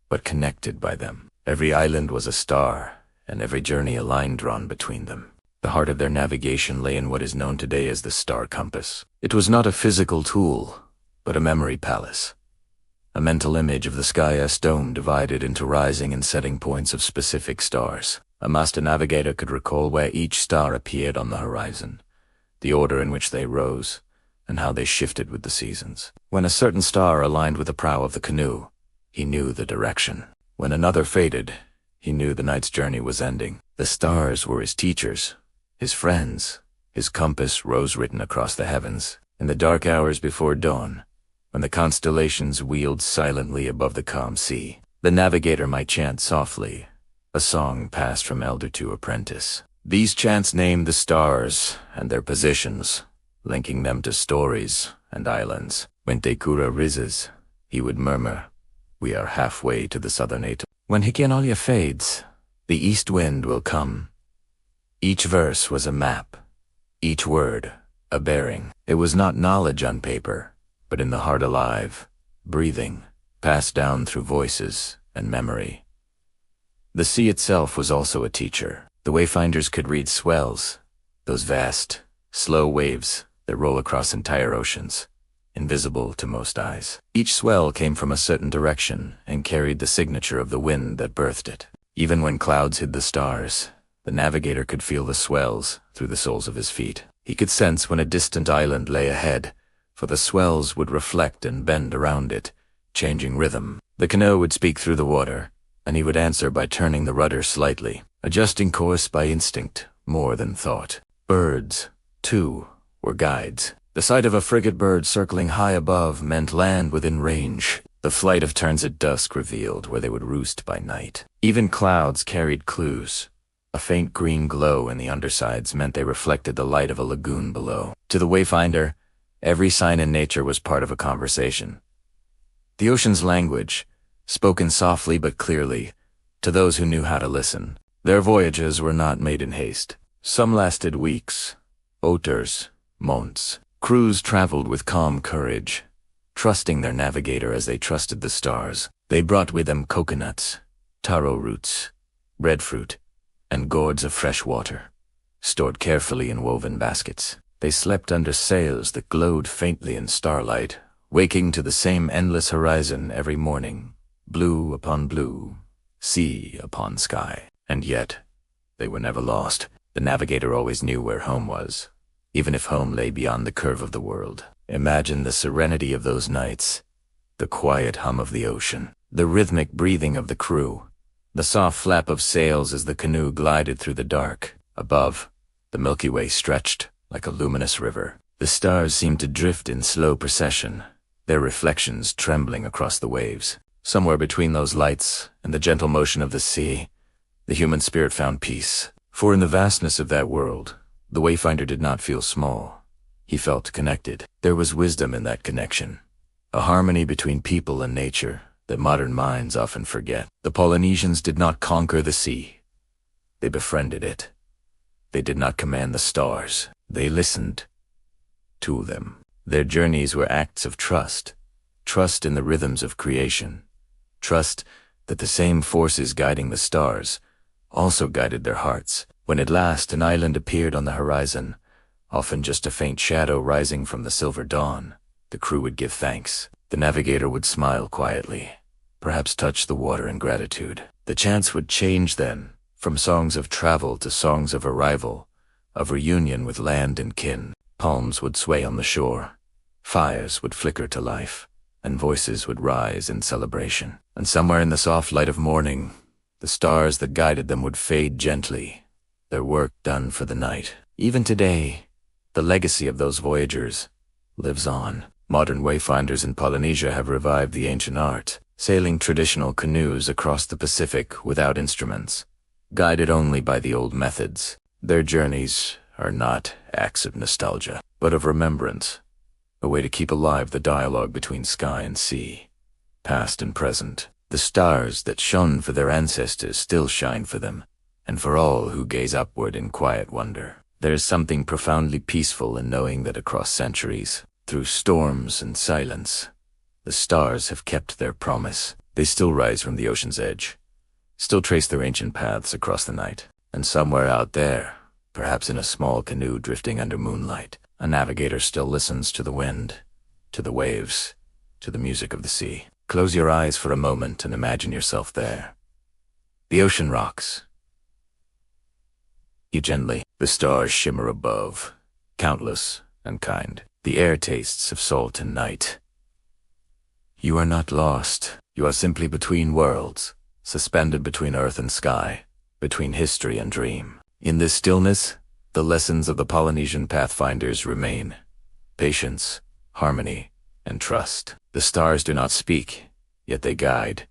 but connected by them. Every island was a star, and every journey a line drawn between them. The heart of their navigation lay in what is known today as the star compass. It was not a physical tool, but a memory palace. A mental image of the sky as dome divided into rising and setting points of specific stars. A master navigator could recall where each star appeared on the horizon, the order in which they rose, and how they shifted with the seasons. When a certain star aligned with the prow of the canoe, he knew the direction. When another faded, he knew the night's journey was ending. The stars were his teachers, his friends. His compass rose written across the heavens. In the dark hours before dawn, when the constellations wheeled silently above the calm sea, the navigator might chant softly, a song passed from elder to apprentice. These chants named the stars and their positions, linking them to stories and islands. When Te Kura rises, he would murmur, "We are halfway to the southern atoll." When Hikanolia fades, the east wind will come. Each verse was a map, each word a bearing. It was not knowledge on paper, but in the heart alive, breathing, passed down through voices and memory. The sea itself was also a teacher. The wayfinders could read swells, those vast, slow waves that roll across entire oceans, invisible to most eyes. Each swell came from a certain direction and carried the signature of the wind that birthed it. Even when clouds hid the stars, the navigator could feel the swells through the soles of his feet. He could sense when a distant island lay ahead, for the swells would reflect and bend around it, changing rhythm. The canoe would speak through the water, and he would answer by turning the rudder slightly, adjusting course by instinct more than thought. Birds, too, were guides. The sight of a frigate bird circling high above meant land within range. The flight of terns at dusk revealed where they would roost by night. Even clouds carried clues. A faint green glow in the undersides meant they reflected the light of a lagoon below. To the wayfinder, every sign in nature was part of a conversation. The ocean's language, spoken softly but clearly, to those who knew how to listen. Their voyages were not made in haste. Some lasted weeks, oters, months. Crews traveled with calm courage, trusting their navigator as they trusted the stars. They brought with them coconuts, taro roots, breadfruit, and gourds of fresh water, stored carefully in woven baskets. They slept under sails that glowed faintly in starlight, waking to the same endless horizon every morning, blue upon blue, sea upon sky. And yet, they were never lost. The navigator always knew where home was, even if home lay beyond the curve of the world. Imagine the serenity of those nights, the quiet hum of the ocean, the rhythmic breathing of the crew, the soft flap of sails as the canoe glided through the dark. Above, the Milky Way stretched like a luminous river. The stars seemed to drift in slow procession, their reflections trembling across the waves. Somewhere between those lights and the gentle motion of the sea, the human spirit found peace. For in the vastness of that world, the wayfinder did not feel small. He felt connected. There was wisdom in that connection, a harmony between people and nature that modern minds often forget. The Polynesians did not conquer the sea. They befriended it. They did not command the stars. They listened to them. Their journeys were acts of trust. Trust in the rhythms of creation. Trust that the same forces guiding the stars also guided their hearts. When at last an island appeared on the horizon, often just a faint shadow rising from the silver dawn, the crew would give thanks. The navigator would smile quietly, perhaps touch the water in gratitude. The chants would change then, from songs of travel to songs of arrival, of reunion with land and kin. Palms would sway on the shore, fires would flicker to life, and voices would rise in celebration. And somewhere in the soft light of morning, the stars that guided them would fade gently, their work done for the night. Even today, the legacy of those voyagers lives on. Modern wayfinders in Polynesia have revived the ancient art, sailing traditional canoes across the Pacific without instruments, guided only by the old methods. Their journeys are not acts of nostalgia, but of remembrance, a way to keep alive the dialogue between sky and sea, past and present. The stars that shone for their ancestors still shine for them, and for all who gaze upward in quiet wonder. There is something profoundly peaceful in knowing that across centuries, through storms and silence, the stars have kept their promise. They still rise from the ocean's edge, still trace their ancient paths across the night. And somewhere out there, perhaps in a small canoe drifting under moonlight, a navigator still listens to the wind, to the waves, to the music of the sea. Close your eyes for a moment and imagine yourself there. The ocean rocks you gently. The stars shimmer above, countless and kind. The air tastes of salt and night. You are not lost. You are simply between worlds, suspended between earth and sky, between history and dream. In this stillness, the lessons of the Polynesian pathfinders remain: patience, harmony, and trust. The stars do not speak, yet they guide.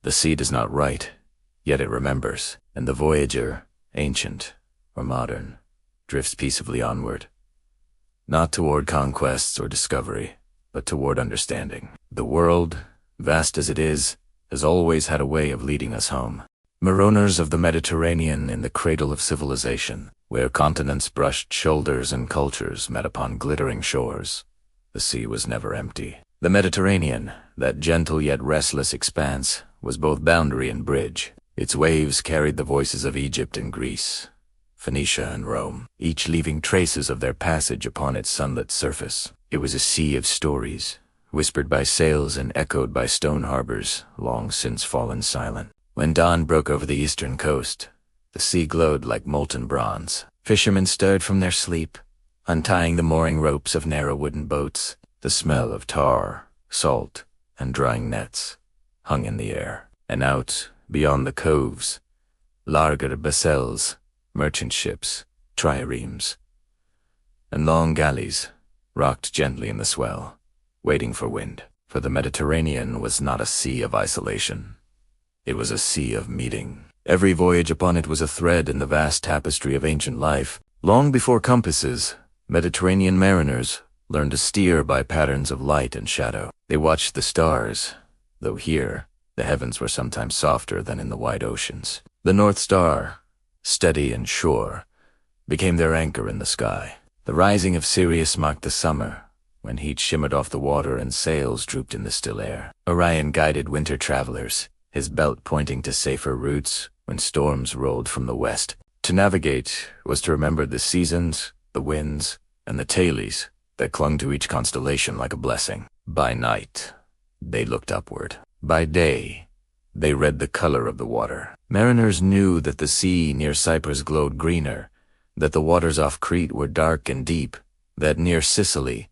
The sea does not write, yet it remembers. And the voyager, ancient or modern, drifts peacefully onward, not toward conquests or discovery, but toward understanding. The world, vast as it is, has always had a way of leading us home. Marooners of the Mediterranean in the cradle of civilization, where continents brushed shoulders and cultures met upon glittering shores, the sea was never empty. The Mediterranean, that gentle yet restless expanse, was both boundary and bridge. Its waves carried the voices of Egypt and Greece, Phoenicia and Rome, each leaving traces of their passage upon its sunlit surface. It was a sea of stories, whispered by sails and echoed by stone harbors long since fallen silent. When dawn broke over the eastern coast, the sea glowed like molten bronze. Fishermen stirred from their sleep, untying the mooring ropes of narrow wooden boats. The smell of tar, salt, and drying nets hung in the air. And out, beyond the coves, larger vessels, merchant ships, triremes, and long galleys rocked gently in the swell, waiting for wind. For the Mediterranean was not a sea of isolation. It was a sea of meeting. Every voyage upon it was a thread in the vast tapestry of ancient life. Long before compasses, Mediterranean mariners learned to steer by patterns of light and shadow. They watched the stars, though here the heavens were sometimes softer than in the wide oceans. The North Star, steady and sure, became their anchor in the sky. The rising of Sirius marked the summer, when heat shimmered off the water and sails drooped in the still air. Orion guided winter travelers, his belt pointing to safer routes when storms rolled from the west. To navigate was to remember the seasons, the winds, and the tailies that clung to each constellation like a blessing. By night, they looked upward. By day, they read the color of the water. Mariners knew that the sea near Cyprus glowed greener, that the waters off Crete were dark and deep, that near Sicily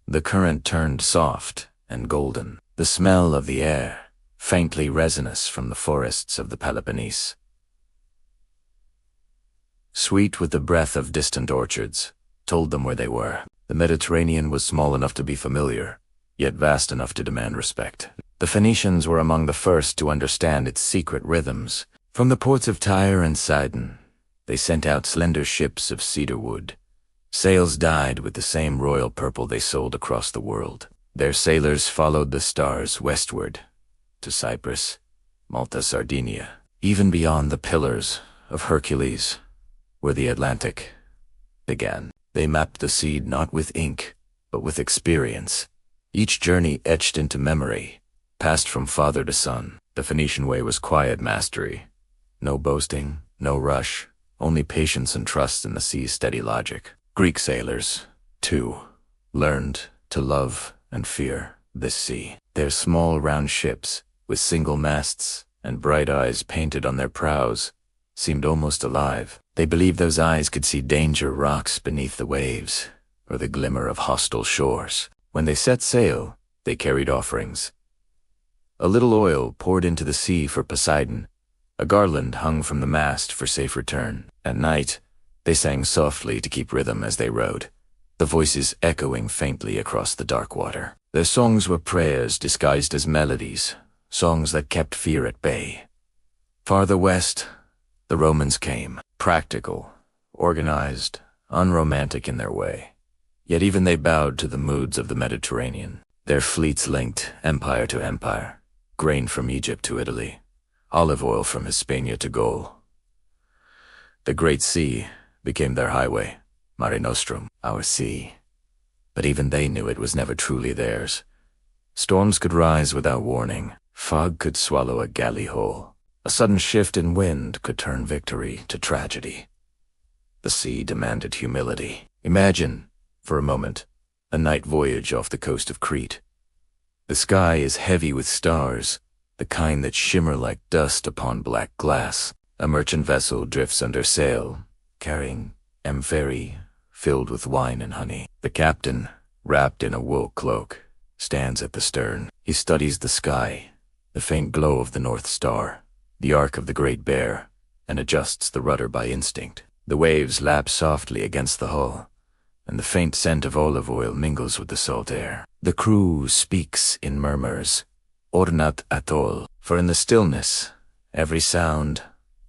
the current turned soft and golden, the smell of the air faintly resinous from the forests of the Peloponnese, sweet with the breath of distant orchards, told them where they were. The Mediterranean was small enough to be familiar, yet vast enough to demand respect. The Phoenicians were among the first to understand its secret rhythms. From the ports of Tyre and Sidon, they sent out slender ships of cedar wood, sails dyed with the same royal purple they sold across the world. Their sailors followed the stars westward, to Cyprus, Malta, Sardinia, even beyond the Pillars of Hercules, where the Atlantic began. They mapped the sea not with ink, but with experience, each journey etched into memory, passed from father to son. The Phoenician way was quiet mastery. No boasting, no rush, only patience and trust in the sea's steady logic. Greek sailors, too, learned to love and fear this sea. Their small round ships, with single masts and bright eyes painted on their prows, seemed almost alive. They believed those eyes could see danger rocks beneath the waves, or the glimmer of hostile shores. When they set sail, they carried offerings. A little oil poured into the sea for Poseidon, a garland hung from the mast for safe return. At night, they sang softly to keep rhythm as they rowed, the voices echoing faintly across the dark water. Their songs were prayers disguised as melodies, songs that kept fear at bay. Farther west, the Romans came, practical, organized, unromantic in their way. Yet even they bowed to the moods of the Mediterranean. Their fleets linked empire to empire, grain from Egypt to Italy, olive oil from Hispania to Gaul. The Great Sea became their highway, Mare Nostrum, our sea. But even they knew it was never truly theirs. Storms could rise without warning. Fog could swallow a galley whole. A sudden shift in wind could turn victory to tragedy. The sea demanded humility. Imagine, for a moment, a night voyage off the coast of Crete. The sky is heavy with stars, the kind that shimmer like dust upon black glass. A merchant vessel drifts under sail, carrying amphorae filled with wine and honey. The captain, wrapped in a wool cloak, stands at the stern. He studies the sky, the faint glow of the North Star, the arc of the Great Bear, and adjusts the rudder by instinct. The waves lap softly against the hull, and the faint scent of olive oil mingles with the salt air. The crew speaks in murmurs, ornat atol, for in the stillness, every sound,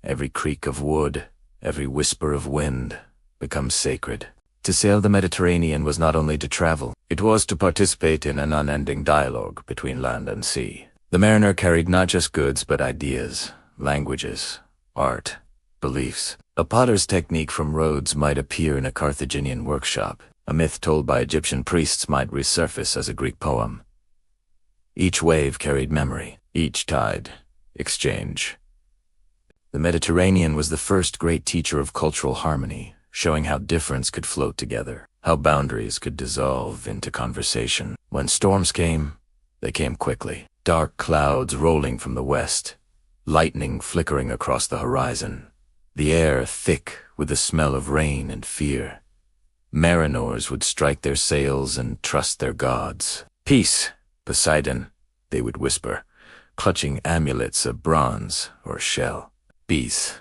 every creak of wood, every whisper of wind becomes sacred. To sail the Mediterranean was not only to travel, it was to participate in an unending dialogue between land and sea. The mariner carried not just goods but ideas, languages, art, beliefs. A potter's technique from Rhodes might appear in a Carthaginian workshop. A myth told by Egyptian priests might resurface as a Greek poem. Each wave carried memory, each tide, exchange. The Mediterranean was the first great teacher of cultural harmony, showing how difference could float together, how boundaries could dissolve into conversation. When storms came, they came quickly. Dark clouds rolling from the west, lightning flickering across the horizon, the air thick with the smell of rain and fear. Mariners would strike their sails and trust their gods. "Peace, Poseidon," they would whisper, clutching amulets of bronze or shell. "Peace,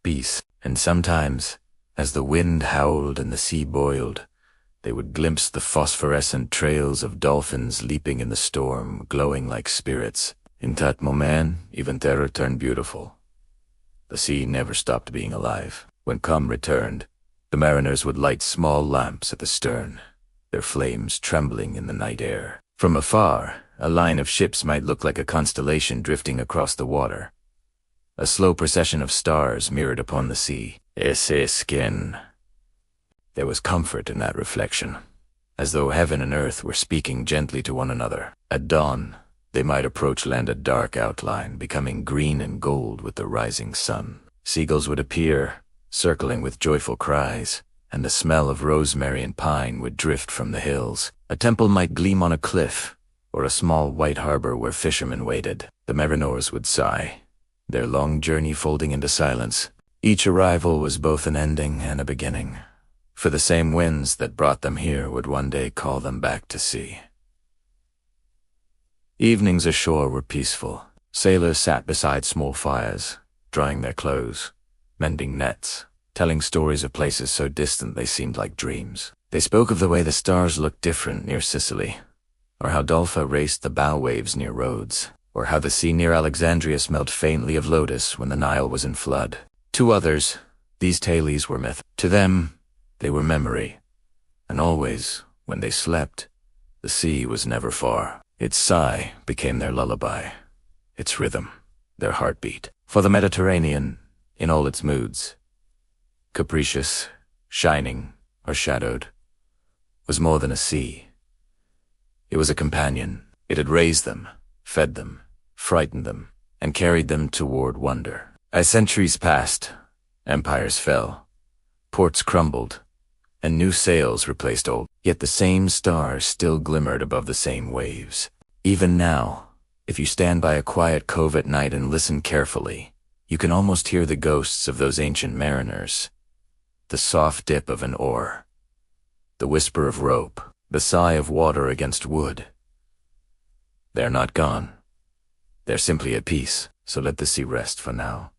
peace." And sometimes, as the wind howled and the sea boiled, they would glimpse the phosphorescent trails of dolphins leaping in the storm, glowing like spirits. In that moment, even terror turned beautiful. The sea never stopped being alive. When calm returned, the mariners would light small lamps at the stern, their flames trembling in the night air. From afar, a line of ships might look like a constellation drifting across the water. A slow procession of stars mirrored upon the sea. Esse skin. There was comfort in that reflection, as though heaven and earth were speaking gently to one another. At dawn, they might approach land a dark outline, becoming green and gold with the rising sun. Seagulls would appear, circling with joyful cries, and the smell of rosemary and pine would drift from the hills. A temple might gleam on a cliff, or a small white harbor where fishermen waited. The mariners would sigh, their long journey folding into silence. Each arrival was both an ending and a beginning, for the same winds that brought them here would one day call them back to sea. Evenings ashore were peaceful. Sailors sat beside small fires, drying their clothes, mending nets, telling stories of places so distant they seemed like dreams. They spoke of the way the stars looked different near Sicily, or how Dolpha raced the bow waves near Rhodes, or how the sea near Alexandria smelled faintly of lotus when the Nile was in flood. To others, these tales were myth. To them, they were memory. And always, when they slept, the sea was never far. Its sigh became their lullaby, its rhythm, their heartbeat. For the Mediterranean, in all its moods, capricious, shining, or shadowed, was more than a sea. It was a companion. It had raised them, fed them, frightened them, and carried them toward wonder. As centuries passed, empires fell, ports crumbled, and new sails replaced old. Yet the same stars still glimmered above the same waves. Even now, if you stand by a quiet cove at night and listen carefully, you can almost hear the ghosts of those ancient mariners. The soft dip of an oar, the whisper of rope, the sigh of water against wood. They're not gone. They're simply at peace, so let the sea rest for now.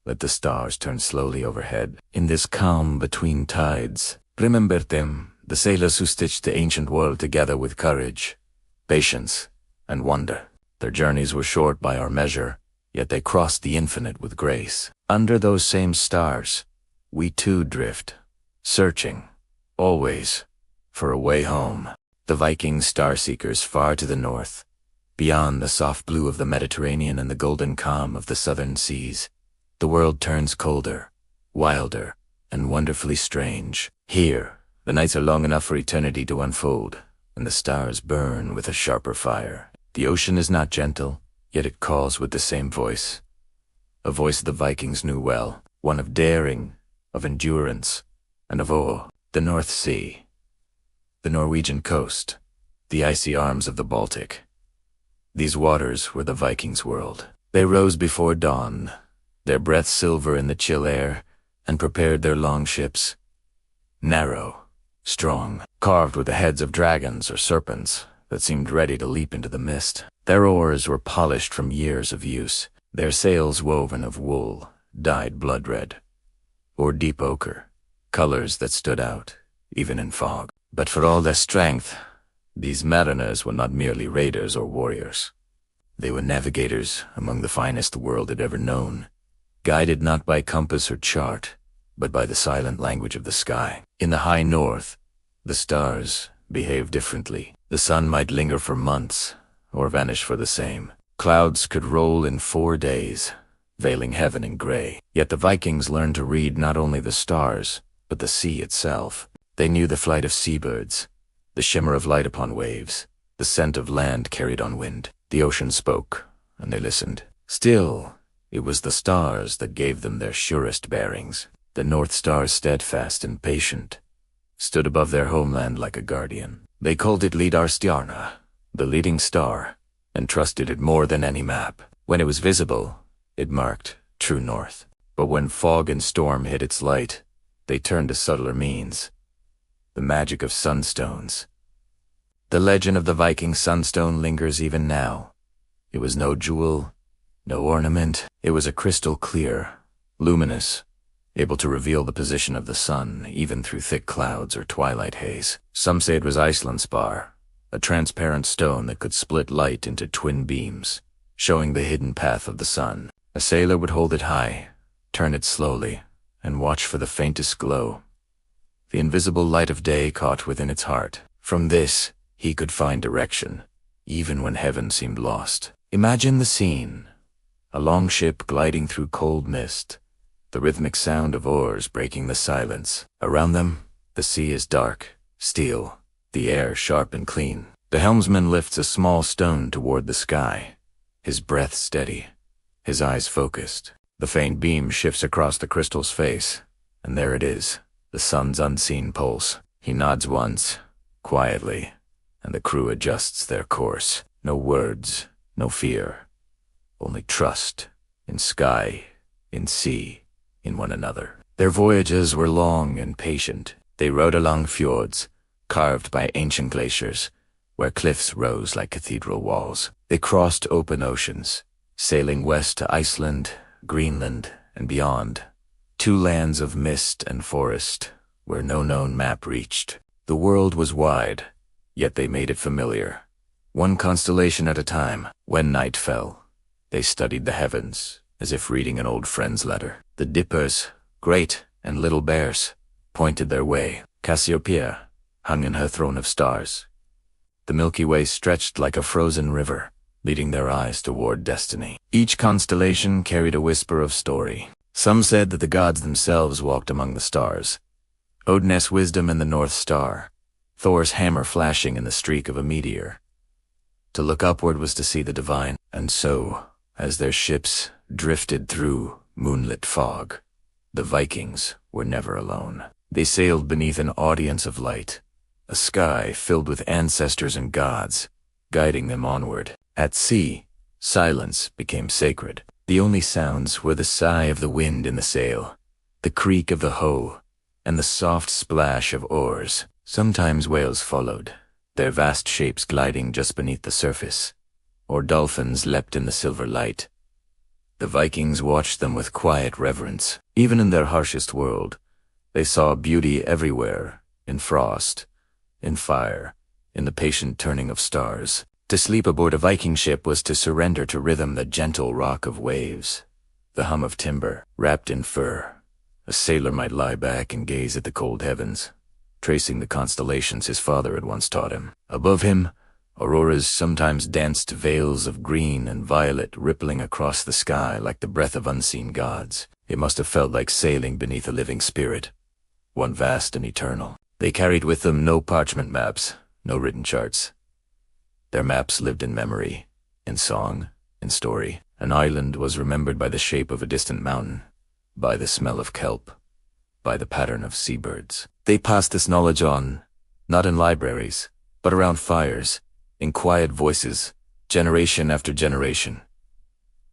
Let the stars turn slowly overhead. In this calm between tides, remember them, the sailors who stitched the ancient world together with courage, patience, and wonder. Their journeys were short by our measure, yet they crossed the infinite with grace. Under those same stars, we too drift, searching, always, for a way home. The Viking star-seekers far to the north, beyond the soft blue of the Mediterranean and the golden calm of the southern seas, the world turns colder, wilder, and wonderfully strange. Here, the nights are long enough for eternity to unfold, and the stars burn with a sharper fire. The ocean is not gentle, yet it calls with the same voice. A voice the Vikings knew well, one of daring, of endurance, and of awe. The North Sea, the Norwegian coast, the icy arms of the Baltic. These waters were the Vikings' world. They rose before dawn, their breath silver in the chill air, and prepared their long ships. Narrow, strong, carved with the heads of dragons or serpents that seemed ready to leap into the mist. Their oars were polished from years of use, their sails woven of wool, dyed blood red, or deep ochre, colors that stood out, even in fog. But for all their strength, these mariners were not merely raiders or warriors. They were navigators among the finest the world had ever known, guided not by compass or chart, but by the silent language of the sky. In the high north, the stars behaved differently. The sun might linger for months, or vanish for the same. Clouds could roll in 4 days, veiling heaven in gray. Yet the Vikings learned to read not only the stars, but the sea itself. They knew the flight of seabirds, the shimmer of light upon waves, the scent of land carried on wind. The ocean spoke, and they listened. Still, it was the stars that gave them their surest bearings. The North Star, steadfast and patient, stood above their homeland like a guardian. They called it Stjarna, the leading star, and trusted it more than any map. When it was visible, it marked true north. But when fog and storm hid its light, they turned to subtler means. The magic of sunstones. The legend of the Viking sunstone lingers even now. It was no jewel, no ornament. It was a crystal clear, luminous, able to reveal the position of the sun even through thick clouds or twilight haze. Some say it was Iceland spar, a transparent stone that could split light into twin beams, showing the hidden path of the sun. A sailor would hold it high, turn it slowly, and watch for the faintest glow. The invisible light of day caught within its heart. From this, he could find direction, even when heaven seemed lost. Imagine the scene. A long ship gliding through cold mist, the rhythmic sound of oars breaking the silence. Around them, the sea is dark, still, the air sharp and clean. The helmsman lifts a small stone toward the sky, his breath steady, his eyes focused. The faint beam shifts across the crystal's face, and there it is, the sun's unseen pulse. He nods once, quietly, and the crew adjusts their course. No words, no fear, only trust, in sky, in sea, in one another. Their voyages were long and patient. They rode along fjords, carved by ancient glaciers, where cliffs rose like cathedral walls. They crossed open oceans, sailing west to Iceland, Greenland, and beyond, two lands of mist and forest, where no known map reached. The world was wide, yet they made it familiar, one constellation at a time. When night fell, they studied the heavens, as if reading an old friend's letter. The Dippers, Great and Little Bears, pointed their way. Cassiopeia hung in her throne of stars. The Milky Way stretched like a frozen river, leading their eyes toward destiny. Each constellation carried a whisper of story. Some said that the gods themselves walked among the stars. Odin's wisdom in the North Star, Thor's hammer flashing in the streak of a meteor. To look upward was to see the divine. And so, as their ships drifted through moonlit fog, the Vikings were never alone. They sailed beneath an audience of light, a sky filled with ancestors and gods, guiding them onward. At sea, silence became sacred. The only sounds were the sigh of the wind in the sail, the creak of the hoe, and the soft splash of oars. Sometimes whales followed, their vast shapes gliding just beneath the surface, or dolphins leapt in the silver light. The Vikings watched them with quiet reverence. Even in their harshest world, they saw beauty everywhere, in frost, in fire, in the patient turning of stars. To sleep aboard a Viking ship was to surrender to rhythm, the gentle rock of waves, the hum of timber wrapped in fur. A sailor might lie back and gaze at the cold heavens, tracing the constellations his father had once taught him. Above him, auroras sometimes danced veils of green and violet rippling across the sky like the breath of unseen gods. It must have felt like sailing beneath a living spirit, one vast and eternal. They carried with them no parchment maps, no written charts. Their maps lived in memory, in song, in story. An island was remembered by the shape of a distant mountain, by the smell of kelp, by the pattern of seabirds. They passed this knowledge on, not in libraries, but around fires, in quiet voices, generation after generation.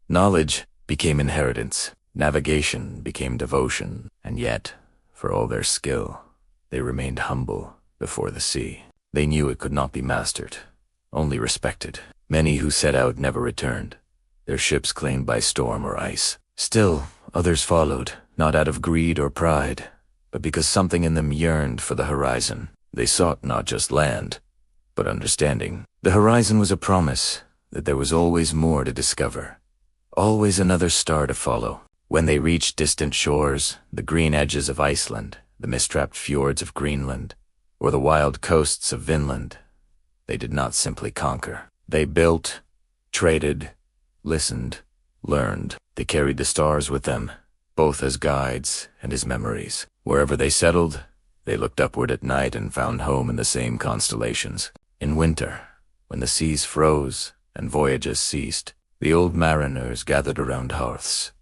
Knowledge became inheritance, navigation became devotion, and yet, for all their skill, they remained humble before the sea. They knew it could not be mastered, only respected. Many who set out never returned, their ships claimed by storm or ice. Still, others followed, not out of greed or pride, but because something in them yearned for the horizon. They sought not just land, but understanding. The horizon was a promise that there was always more to discover, always another star to follow. When they reached distant shores, the green edges of Iceland, the mist-wrapped fjords of Greenland, or the wild coasts of Vinland, they did not simply conquer. They built, traded, listened, learned. They carried the stars with them, both as guides and as memories. Wherever they settled, they looked upward at night and found home in the same constellations. In winter, when the seas froze and voyages ceased, the old mariners gathered around hearths,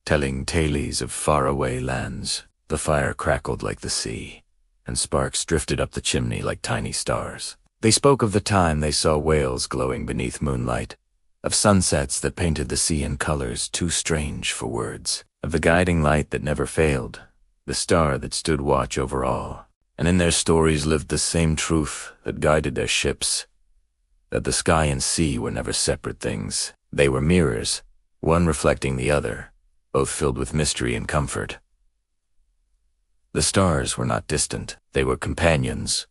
telling tales of faraway lands. The fire crackled like the sea, and sparks drifted up the chimney like tiny stars. They spoke of the time they saw whales glowing beneath moonlight, of sunsets that painted the sea in colors too strange for words, of the guiding light that never failed, the star that stood watch over all. And in their stories lived the same truth that guided their ships, that the sky and sea were never separate things. They were mirrors, one reflecting the other, both filled with mystery and comfort. The stars were not distant, they were companions,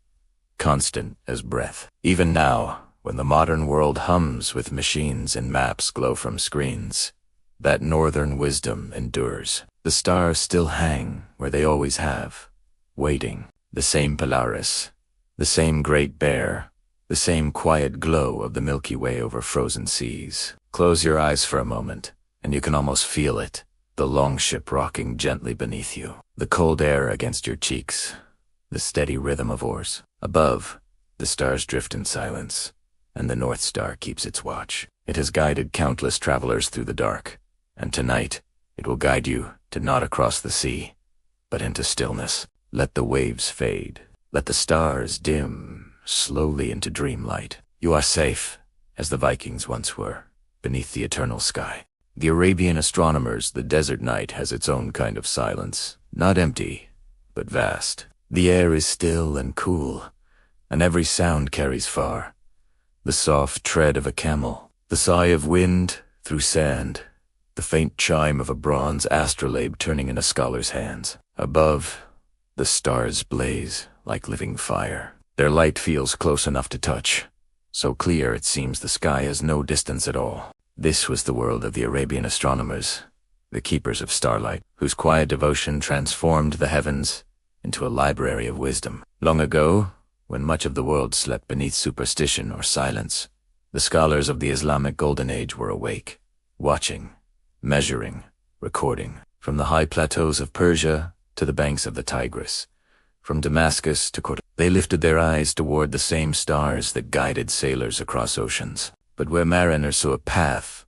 constant as breath. Even now, when the modern world hums with machines and maps glow from screens, that northern wisdom endures. The stars still hang where they always have, waiting. The same Polaris, the same Great Bear, the same quiet glow of the Milky Way over frozen seas. Close your eyes for a moment, and you can almost feel it, the longship rocking gently beneath you, the cold air against your cheeks, the steady rhythm of oars. Above, the stars drift in silence, and the North Star keeps its watch. It has guided countless travelers through the dark, and tonight it will guide you to not across the sea, but into stillness. Let the waves fade. Let the stars dim slowly into dreamlight. You are safe, as the Vikings once were, beneath the eternal sky. The Arabian astronomers, the desert night has its own kind of silence. Not empty, but vast. The air is still and cool, and every sound carries far. The soft tread of a camel, the sigh of wind through sand, the faint chime of a bronze astrolabe turning in a scholar's hands. Above, the stars blaze like living fire. Their light feels close enough to touch, so clear it seems the sky has no distance at all. This was the world of the Arabian astronomers, the keepers of starlight, whose quiet devotion transformed the heavens into a library of wisdom. Long ago, when much of the world slept beneath superstition or silence, the scholars of the Islamic Golden Age were awake, watching, measuring, recording. From the high plateaus of Persia to the banks of the Tigris, from Damascus to Cordoba, they lifted their eyes toward the same stars that guided sailors across oceans. But where mariners saw a path,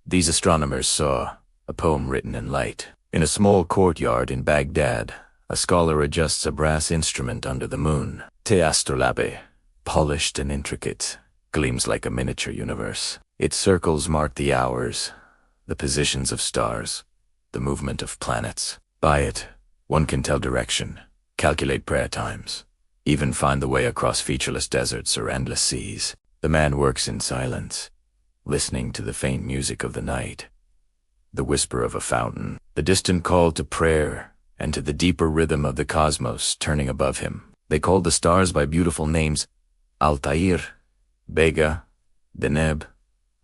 these astronomers saw a poem written in light. In a small courtyard in Baghdad, a scholar adjusts a brass instrument under the moon. Te astrolabe, polished and intricate, gleams like a miniature universe. Its circles mark the hours, the positions of stars, the movement of planets. By it, one can tell direction, calculate prayer times, even find the way across featureless deserts or endless seas. The man works in silence, listening to the faint music of the night, the whisper of a fountain, the distant call to prayer, and to the deeper rhythm of the cosmos turning above him. They called the stars by beautiful names: Altair, Bega, Deneb,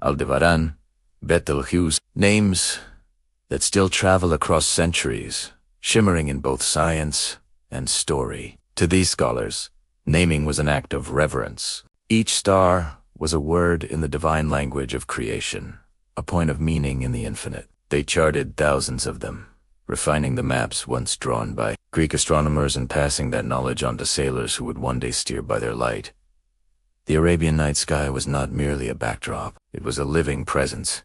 Aldebaran, Betelgeuse, names that still travel across centuries, shimmering in both science and story. To these scholars, naming was an act of reverence. Each star was a word in the divine language of creation, a point of meaning in the infinite. They charted thousands of them, refining the maps once drawn by Greek astronomers and passing that knowledge on to sailors who would one day steer by their light. The Arabian night sky was not merely a backdrop, it was a living presence.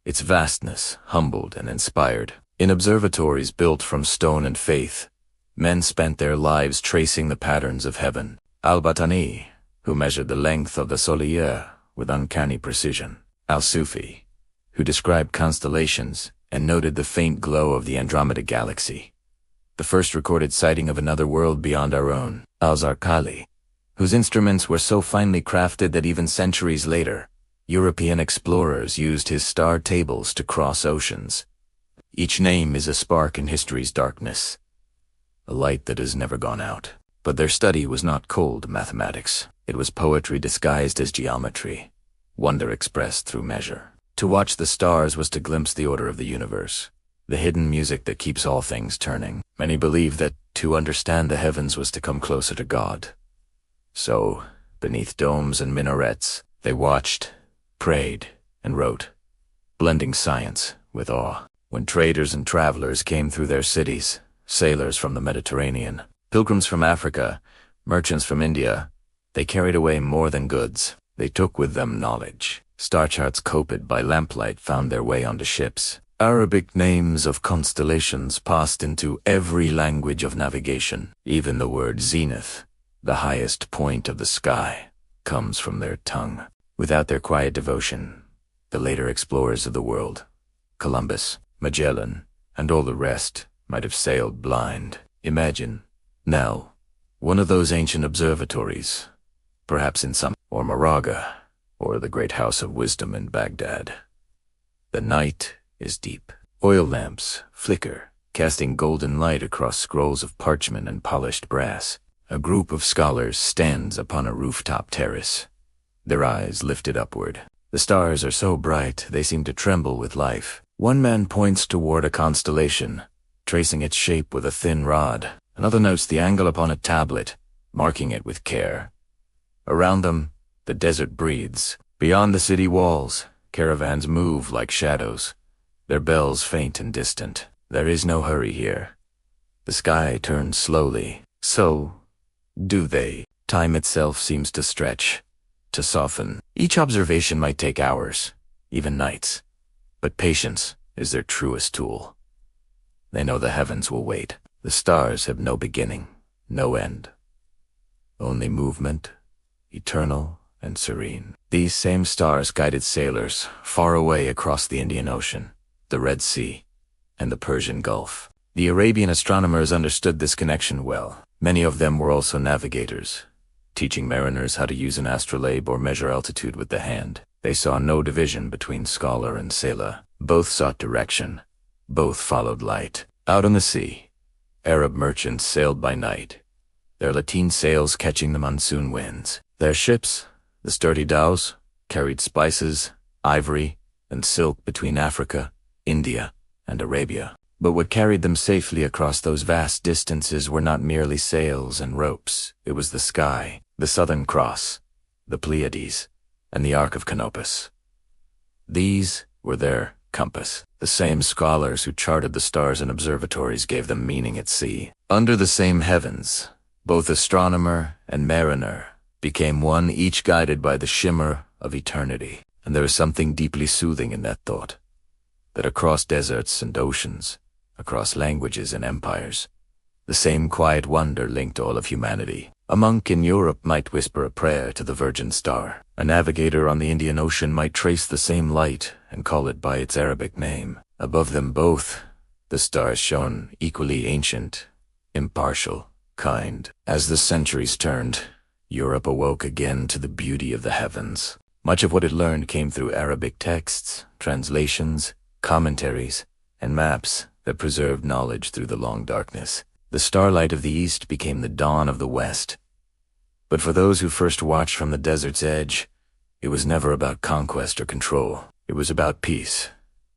Its vastness humbled and inspired. In observatories built from stone and faith, men spent their lives tracing the patterns of heaven. Al-Batani, who measured the length of the Solier with uncanny precision. Al-Sufi, who described constellations and noted the faint glow of the Andromeda galaxy, the first recorded sighting of another world beyond our own. Al-Zarqali, whose instruments were so finely crafted that even centuries later, European explorers used his star tables to cross oceans. Each name is a spark in history's darkness, a light that has never gone out. But their study was not cold mathematics. It was poetry disguised as geometry, wonder expressed through measure. To watch the stars was to glimpse the order of the universe, the hidden music that keeps all things turning. Many believed that to understand the heavens was to come closer to God. So, beneath domes and minarets, they watched, prayed, and wrote, blending science with awe. When traders and travelers came through their cities, sailors from the Mediterranean, pilgrims from Africa, merchants from India, they carried away more than goods. They took with them knowledge. Star charts copied by lamplight found their way onto ships. Arabic names of constellations passed into every language of navigation. Even the word zenith, the highest point of the sky, comes from their tongue. Without their quiet devotion, the later explorers of the world, Columbus, Magellan, and all the rest, might have sailed blind. Imagine, now, one of those ancient observatories, perhaps in some, or Moraga, or the great house of wisdom in Baghdad. The night is deep. Oil lamps flicker, casting golden light across scrolls of parchment and polished brass. A group of scholars stands upon a rooftop terrace, their eyes lifted upward. The stars are so bright they seem to tremble with life. One man points toward a constellation, tracing its shape with a thin rod. Another notes the angle upon a tablet, marking it with care. Around them, the desert breathes. Beyond the city walls, caravans move like shadows, their bells faint and distant. There is no hurry here. The sky turns slowly. So do they. Time itself seems to stretch, to soften. Each observation might take hours, even nights, but patience is their truest tool. They know the heavens will wait. The stars have no beginning, no end. Only movement, eternal and serene. These same stars guided sailors far away across the Indian Ocean, the Red Sea, and the Persian Gulf. The Arabian astronomers understood this connection well. Many of them were also navigators, teaching mariners how to use an astrolabe or measure altitude with the hand. They saw no division between scholar and sailor. Both sought direction. Both followed light. Out on the sea, Arab merchants sailed by night, their lateen sails catching the monsoon winds. Their ships, the sturdy dhows, carried spices, ivory, and silk between Africa, India, and Arabia. But what carried them safely across those vast distances were not merely sails and ropes. It was the sky, the Southern Cross, the Pleiades, and the Ark of Canopus. These were their compass. The same scholars who charted the stars in observatories gave them meaning at sea. Under the same heavens, both astronomer and mariner became one, each guided by the shimmer of eternity. And there is something deeply soothing in that thought, that across deserts and oceans, across languages and empires, the same quiet wonder linked all of humanity. A monk in Europe might whisper a prayer to the Virgin Star. A navigator on the Indian Ocean might trace the same light and call it by its Arabic name. Above them both, the stars shone equally ancient, impartial, kind. As the centuries turned, Europe awoke again to the beauty of the heavens. Much of what it learned came through Arabic texts, translations, commentaries, and maps that preserved knowledge through the long darkness. The starlight of the East became the dawn of the West. But for those who first watched from the desert's edge, it was never about conquest or control. It was about peace,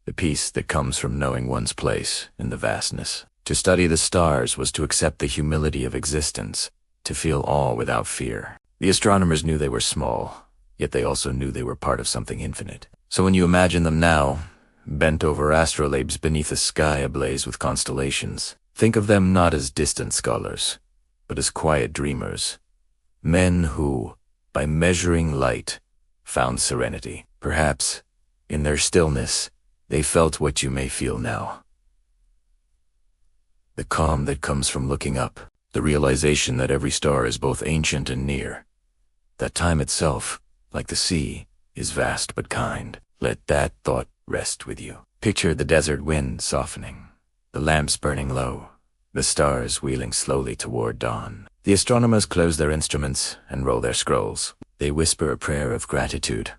the peace that comes from knowing one's place in the vastness. To study the stars was to accept the humility of existence, to feel awe without fear. The astronomers knew they were small, yet they also knew they were part of something infinite. So when you imagine them now, bent over astrolabes beneath a sky ablaze with constellations, think of them not as distant scholars, but as quiet dreamers. Men who, by measuring light, found serenity. Perhaps, in their stillness, they felt what you may feel now. The calm that comes from looking up, the realization that every star is both ancient and near. That time itself, like the sea, is vast but kind. Let that thought rest with you. Picture the desert wind softening, the lamps burning low, the stars wheeling slowly toward dawn. The astronomers close their instruments and roll their scrolls. They whisper a prayer of gratitude,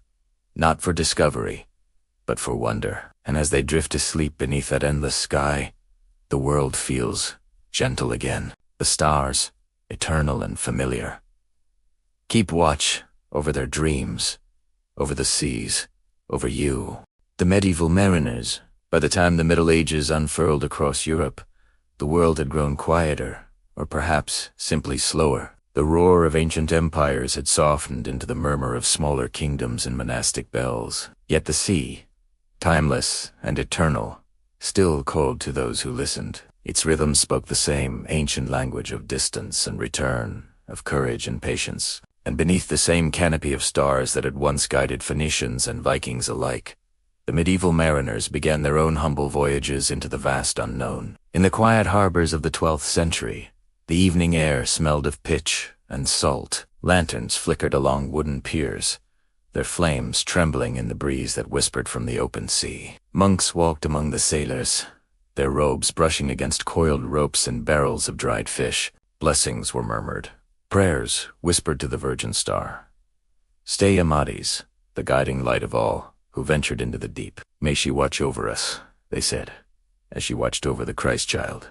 not for discovery, but for wonder. And as they drift to sleep beneath that endless sky, the world feels gentle again. The stars, eternal and familiar, keep watch over their dreams, over the seas, over you. The medieval mariners. By the time the Middle Ages unfurled across Europe, the world had grown quieter, or perhaps simply slower. The roar of ancient empires had softened into the murmur of smaller kingdoms and monastic bells. Yet the sea, timeless and eternal, still called to those who listened. Its rhythm spoke the same ancient language of distance and return, of courage and patience. And beneath the same canopy of stars that had once guided Phoenicians and Vikings alike, the medieval mariners began their own humble voyages into the vast unknown. In the quiet harbors of the 12th century, the evening air smelled of pitch and salt. Lanterns flickered along wooden piers, their flames trembling in the breeze that whispered from the open sea. Monks walked among the sailors, their robes brushing against coiled ropes and barrels of dried fish. Blessings were murmured. Prayers whispered to the Virgin Star. Stay Amadis, the guiding light of all, who ventured into the deep. May she watch over us, they said, as she watched over the Christ child.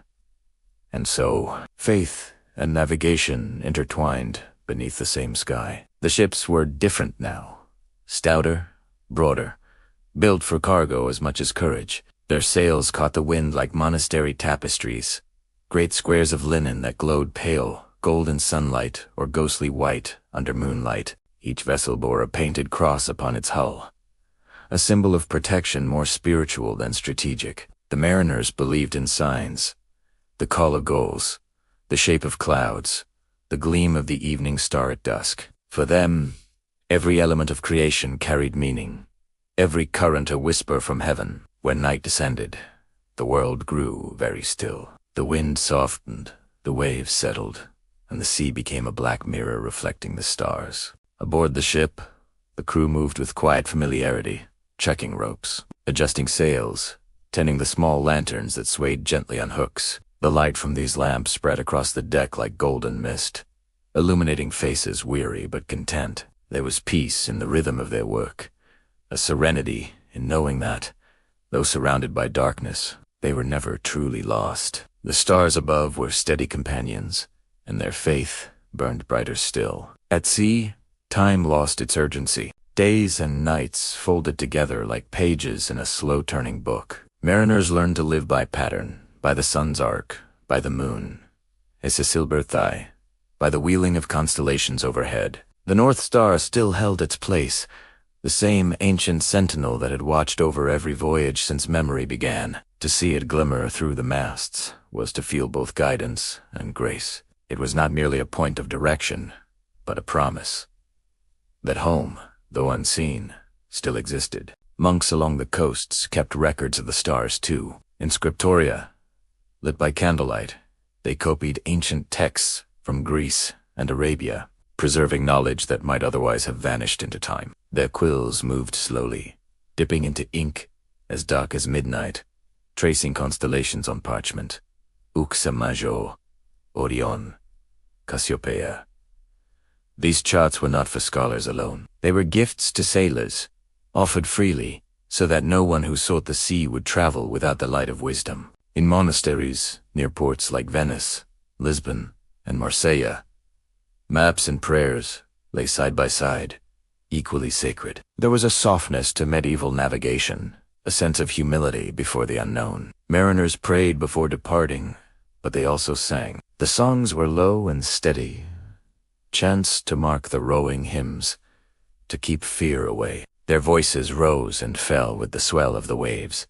And so, faith and navigation intertwined beneath the same sky. The ships were different now, stouter, broader, built for cargo as much as courage. Their sails caught the wind like monastery tapestries, great squares of linen that glowed pale, golden sunlight or ghostly white under moonlight. Each vessel bore a painted cross upon its hull, a symbol of protection more spiritual than strategic. The mariners believed in signs, the call of gulls, the shape of clouds, the gleam of the evening star at dusk. For them, every element of creation carried meaning, every current a whisper from heaven. When night descended, the world grew very still. The wind softened, the waves settled, and the sea became a black mirror reflecting the stars. Aboard the ship, the crew moved with quiet familiarity, checking ropes, adjusting sails, tending the small lanterns that swayed gently on hooks. The light from these lamps spread across the deck like golden mist, illuminating faces weary but content. There was peace in the rhythm of their work, a serenity in knowing that, though surrounded by darkness, they were never truly lost. The stars above were steady companions, and their faith burned brighter still. At sea, time lost its urgency. Days and nights folded together like pages in a slow-turning book. Mariners learned to live by pattern, by the sun's arc, by the moon, Esisilberthai, by the wheeling of constellations overhead. The North Star still held its place, the same ancient sentinel that had watched over every voyage since memory began. To see it glimmer through the masts was to feel both guidance and grace. It was not merely a point of direction, but a promise that home, though unseen, still existed. Monks along the coasts kept records of the stars too. In scriptoria, lit by candlelight, they copied ancient texts from Greece and Arabia, preserving knowledge that might otherwise have vanished into time. Their quills moved slowly, dipping into ink as dark as midnight, tracing constellations on parchment. Uxa Major, Orion, Cassiopeia. These charts were not for scholars alone. They were gifts to sailors, offered freely, so that no one who sought the sea would travel without the light of wisdom. In monasteries, near ports like Venice, Lisbon, and Marseille, maps and prayers lay side by side, equally sacred. There was a softness to medieval navigation, a sense of humility before the unknown. Mariners prayed before departing, but they also sang. The songs were low and steady, chants to mark the rowing hymns, to keep fear away. Their voices rose and fell with the swell of the waves,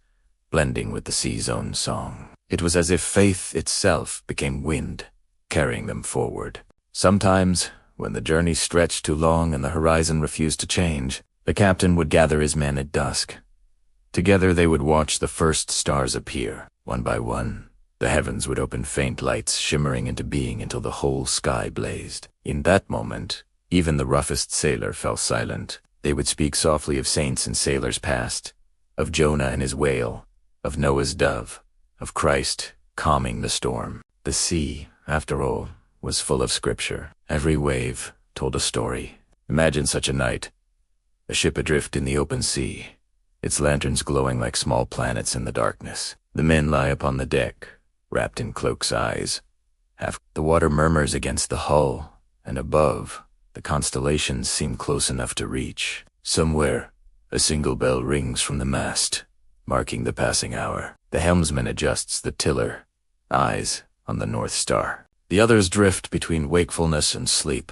blending with the sea's own song. It was as if faith itself became wind, carrying them forward. Sometimes, when the journey stretched too long and the horizon refused to change, the captain would gather his men at dusk. Together they would watch the first stars appear. One by one, the heavens would open faint lights shimmering into being until the whole sky blazed. In that moment, even the roughest sailor fell silent. They would speak softly of saints and sailors past, of Jonah and his whale, of Noah's dove, of Christ calming the storm. The sea, after all, was full of scripture. Every wave told a story. Imagine such a night, a ship adrift in the open sea, its lanterns glowing like small planets in the darkness. The men lie upon the deck, wrapped in cloaks' eyes. The water murmurs against the hull, and above, the constellations seem close enough to reach. Somewhere, a single bell rings from the mast, marking the passing hour. The helmsman adjusts the tiller, eyes on the North Star. The others drift between wakefulness and sleep,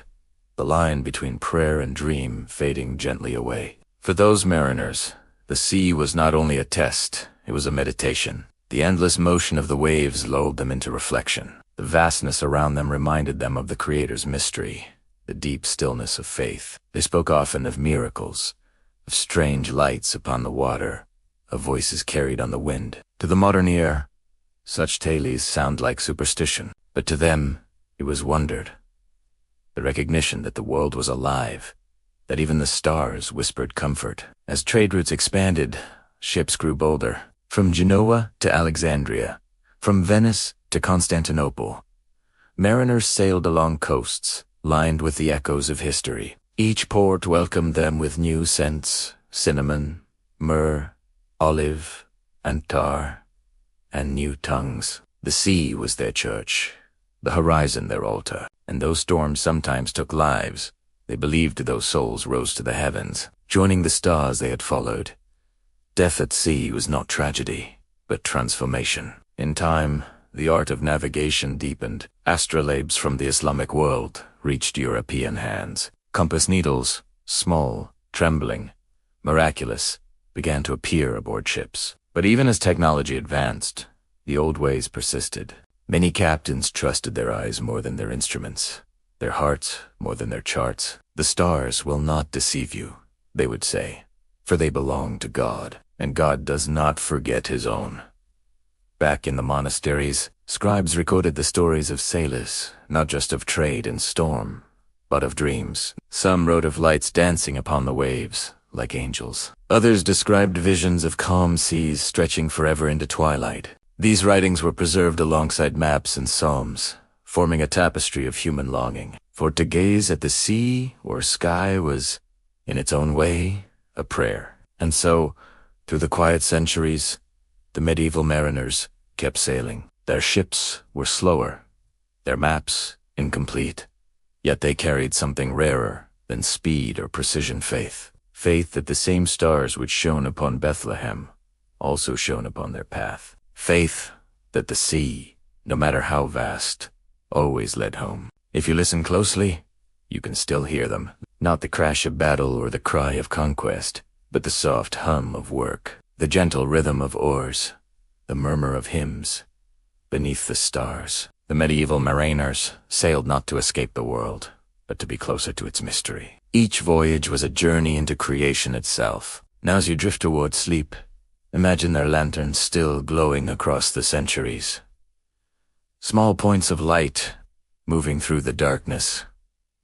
the line between prayer and dream fading gently away. For those mariners, the sea was not only a test, it was a meditation. The endless motion of the waves lulled them into reflection. The vastness around them reminded them of the Creator's mystery, the deep stillness of faith. They spoke often of miracles, of strange lights upon the water, of voices carried on the wind. To the modern ear, such tales sound like superstition, but to them it was wonder, the recognition that the world was alive, that even the stars whispered comfort. As trade routes expanded, ships grew bolder. From Genoa to Alexandria, from Venice to Constantinople, mariners sailed along coasts lined with the echoes of history. Each port welcomed them with new scents: cinnamon, myrrh, olive, and tar, and new tongues. The sea was their church, the horizon their altar, and though storms sometimes took lives, they believed those souls rose to the heavens, joining the stars they had followed. Death at sea was not tragedy, but transformation. In time, the art of navigation deepened. Astrolabes from the Islamic world reached European hands. Compass needles, small, trembling, miraculous, began to appear aboard ships. But even as technology advanced, the old ways persisted. Many captains trusted their eyes more than their instruments, their hearts more than their charts. "The stars will not deceive you," they would say, "for they belong to God, and God does not forget his own." Back in the monasteries, scribes recorded the stories of sailors, not just of trade and storm, but of dreams. Some wrote of lights dancing upon the waves, like angels. Others described visions of calm seas stretching forever into twilight. These writings were preserved alongside maps and psalms, forming a tapestry of human longing. For to gaze at the sea or sky was, in its own way, a prayer. And so, through the quiet centuries, the medieval mariners kept sailing. Their ships were slower, their maps incomplete, yet they carried something rarer than speed or precision: faith. Faith that the same stars which shone upon Bethlehem also shone upon their path. Faith that the sea, no matter how vast, always led home. If you listen closely, you can still hear them. Not the crash of battle or the cry of conquest, but the soft hum of work, the gentle rhythm of oars, the murmur of hymns beneath the stars. The medieval mariners sailed not to escape the world, but to be closer to its mystery. Each voyage was a journey into creation itself. Now as you drift toward sleep, imagine their lanterns still glowing across the centuries. Small points of light moving through the darkness,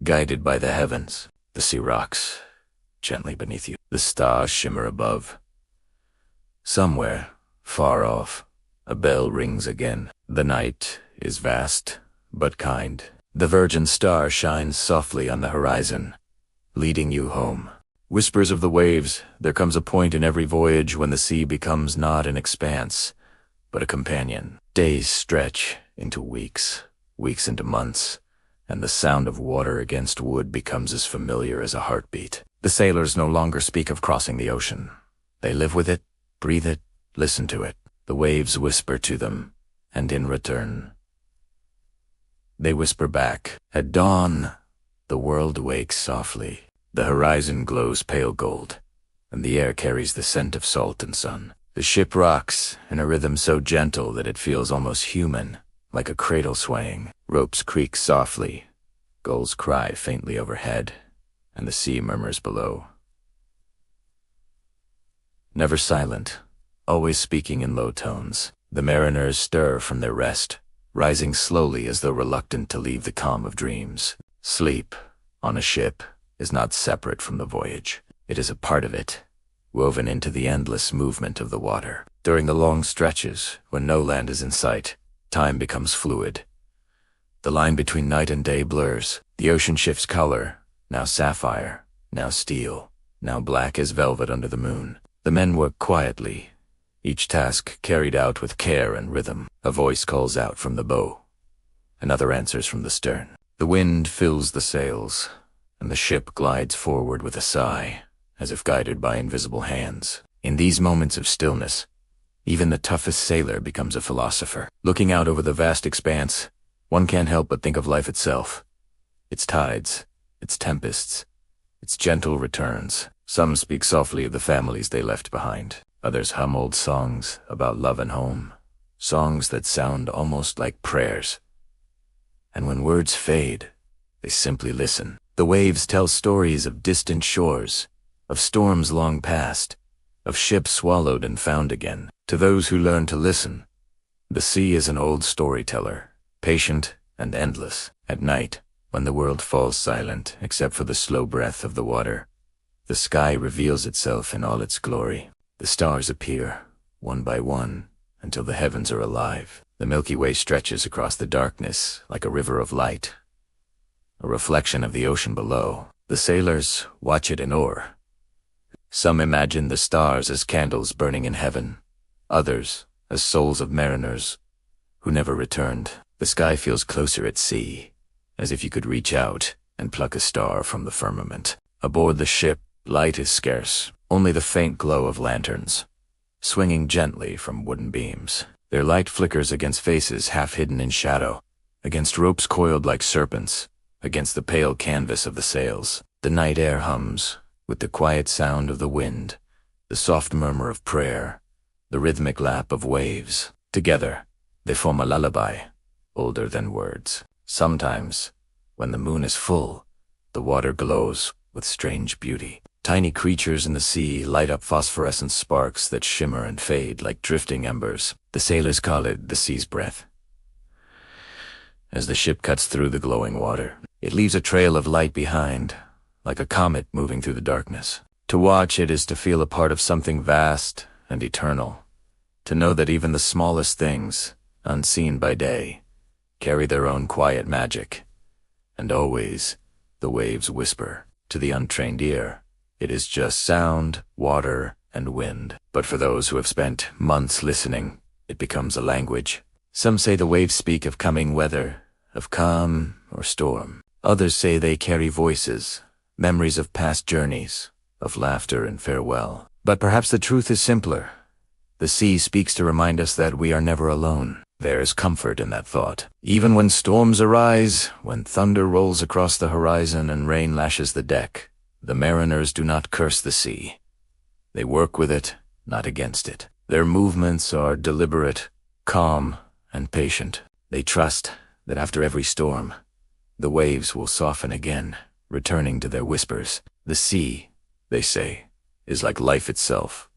guided by the heavens. The sea rocks gently beneath you. The stars shimmer above. Somewhere, far off, a bell rings again. The night is vast, but kind. The virgin star shines softly on the horizon, leading you home. Whispers of the waves, there comes a point in every voyage when the sea becomes not an expanse, but a companion. Days stretch into weeks, weeks into months, and the sound of water against wood becomes as familiar as a heartbeat. The sailors no longer speak of crossing the ocean. They live with it, breathe it, listen to it. The waves whisper to them, and in return, they whisper back. At dawn, the world wakes softly. The horizon glows pale gold, and the air carries the scent of salt and sun. The ship rocks in a rhythm so gentle that it feels almost human, like a cradle swaying. Ropes creak softly, gulls cry faintly overhead, and the sea murmurs below. Never silent, always speaking in low tones, the mariners stir from their rest, rising slowly as though reluctant to leave the calm of dreams. Sleep, on a ship, is not separate from the voyage. It is a part of it, woven into the endless movement of the water. During the long stretches, when no land is in sight, time becomes fluid. The line between night and day blurs. The ocean shifts color, now sapphire, now steel, now black as velvet under the moon. The men work quietly, each task carried out with care and rhythm. A voice calls out from the bow. Another answers from the stern. The wind fills the sails, and the ship glides forward with a sigh, as if guided by invisible hands. In these moments of stillness, even the toughest sailor becomes a philosopher. Looking out over the vast expanse, one can't help but think of life itself. Its tides, its tempests, its gentle returns. Some speak softly of the families they left behind. Others hum old songs about love and home, songs that sound almost like prayers. And when words fade, they simply listen. The waves tell stories of distant shores, of storms long past, of ships swallowed and found again. To those who learn to listen, the sea is an old storyteller, patient and endless. At night, when the world falls silent except for the slow breath of the water, the sky reveals itself in all its glory. The stars appear, one by one, until the heavens are alive. The Milky Way stretches across the darkness like a river of light, a reflection of the ocean below. The sailors watch it in awe. Some imagine the stars as candles burning in heaven, others as souls of mariners who never returned. The sky feels closer at sea, as if you could reach out and pluck a star from the firmament. Aboard the ship, light is scarce, only the faint glow of lanterns, swinging gently from wooden beams. Their light flickers against faces half hidden in shadow, against ropes coiled like serpents, against the pale canvas of the sails. The night air hums, with the quiet sound of the wind, the soft murmur of prayer, the rhythmic lap of waves. Together, they form a lullaby, older than words. Sometimes, when the moon is full, the water glows with strange beauty. Tiny creatures in the sea light up phosphorescent sparks that shimmer and fade like drifting embers. The sailors call it the sea's breath. as the ship cuts through the glowing water. It leaves a trail of light behind, like a comet moving through the darkness. To watch it is to feel a part of something vast and eternal, to know that even the smallest things, unseen by day, carry their own quiet magic. And always, the waves whisper. To the untrained ear, it is just sound, water, and wind. But for those who have spent months listening, it becomes a language. Some say the waves speak of coming weather, of calm or storm. Others say they carry voices, memories of past journeys, of laughter and farewell. But perhaps the truth is simpler. The sea speaks to remind us that we are never alone. There is comfort in that thought. Even when storms arise, when thunder rolls across the horizon and rain lashes the deck, the mariners do not curse the sea. They work with it, not against it. Their movements are deliberate, calm, and patient. They trust that after every storm, the waves will soften again, returning to their whispers. The sea, they say, is like life itself.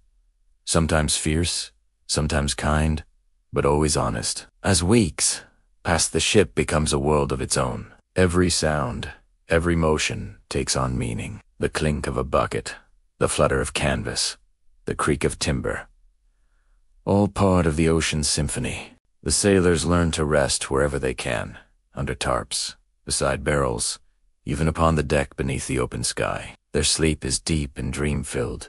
Sometimes fierce, sometimes kind, but always honest. As weeks pass, the ship becomes a world of its own. Every sound, every motion takes on meaning. The clink of a bucket, the flutter of canvas, the creak of timber. All part of the ocean's symphony. The sailors learn to rest wherever they can, under tarps, beside barrels, even upon the deck beneath the open sky. Their sleep is deep and dream-filled,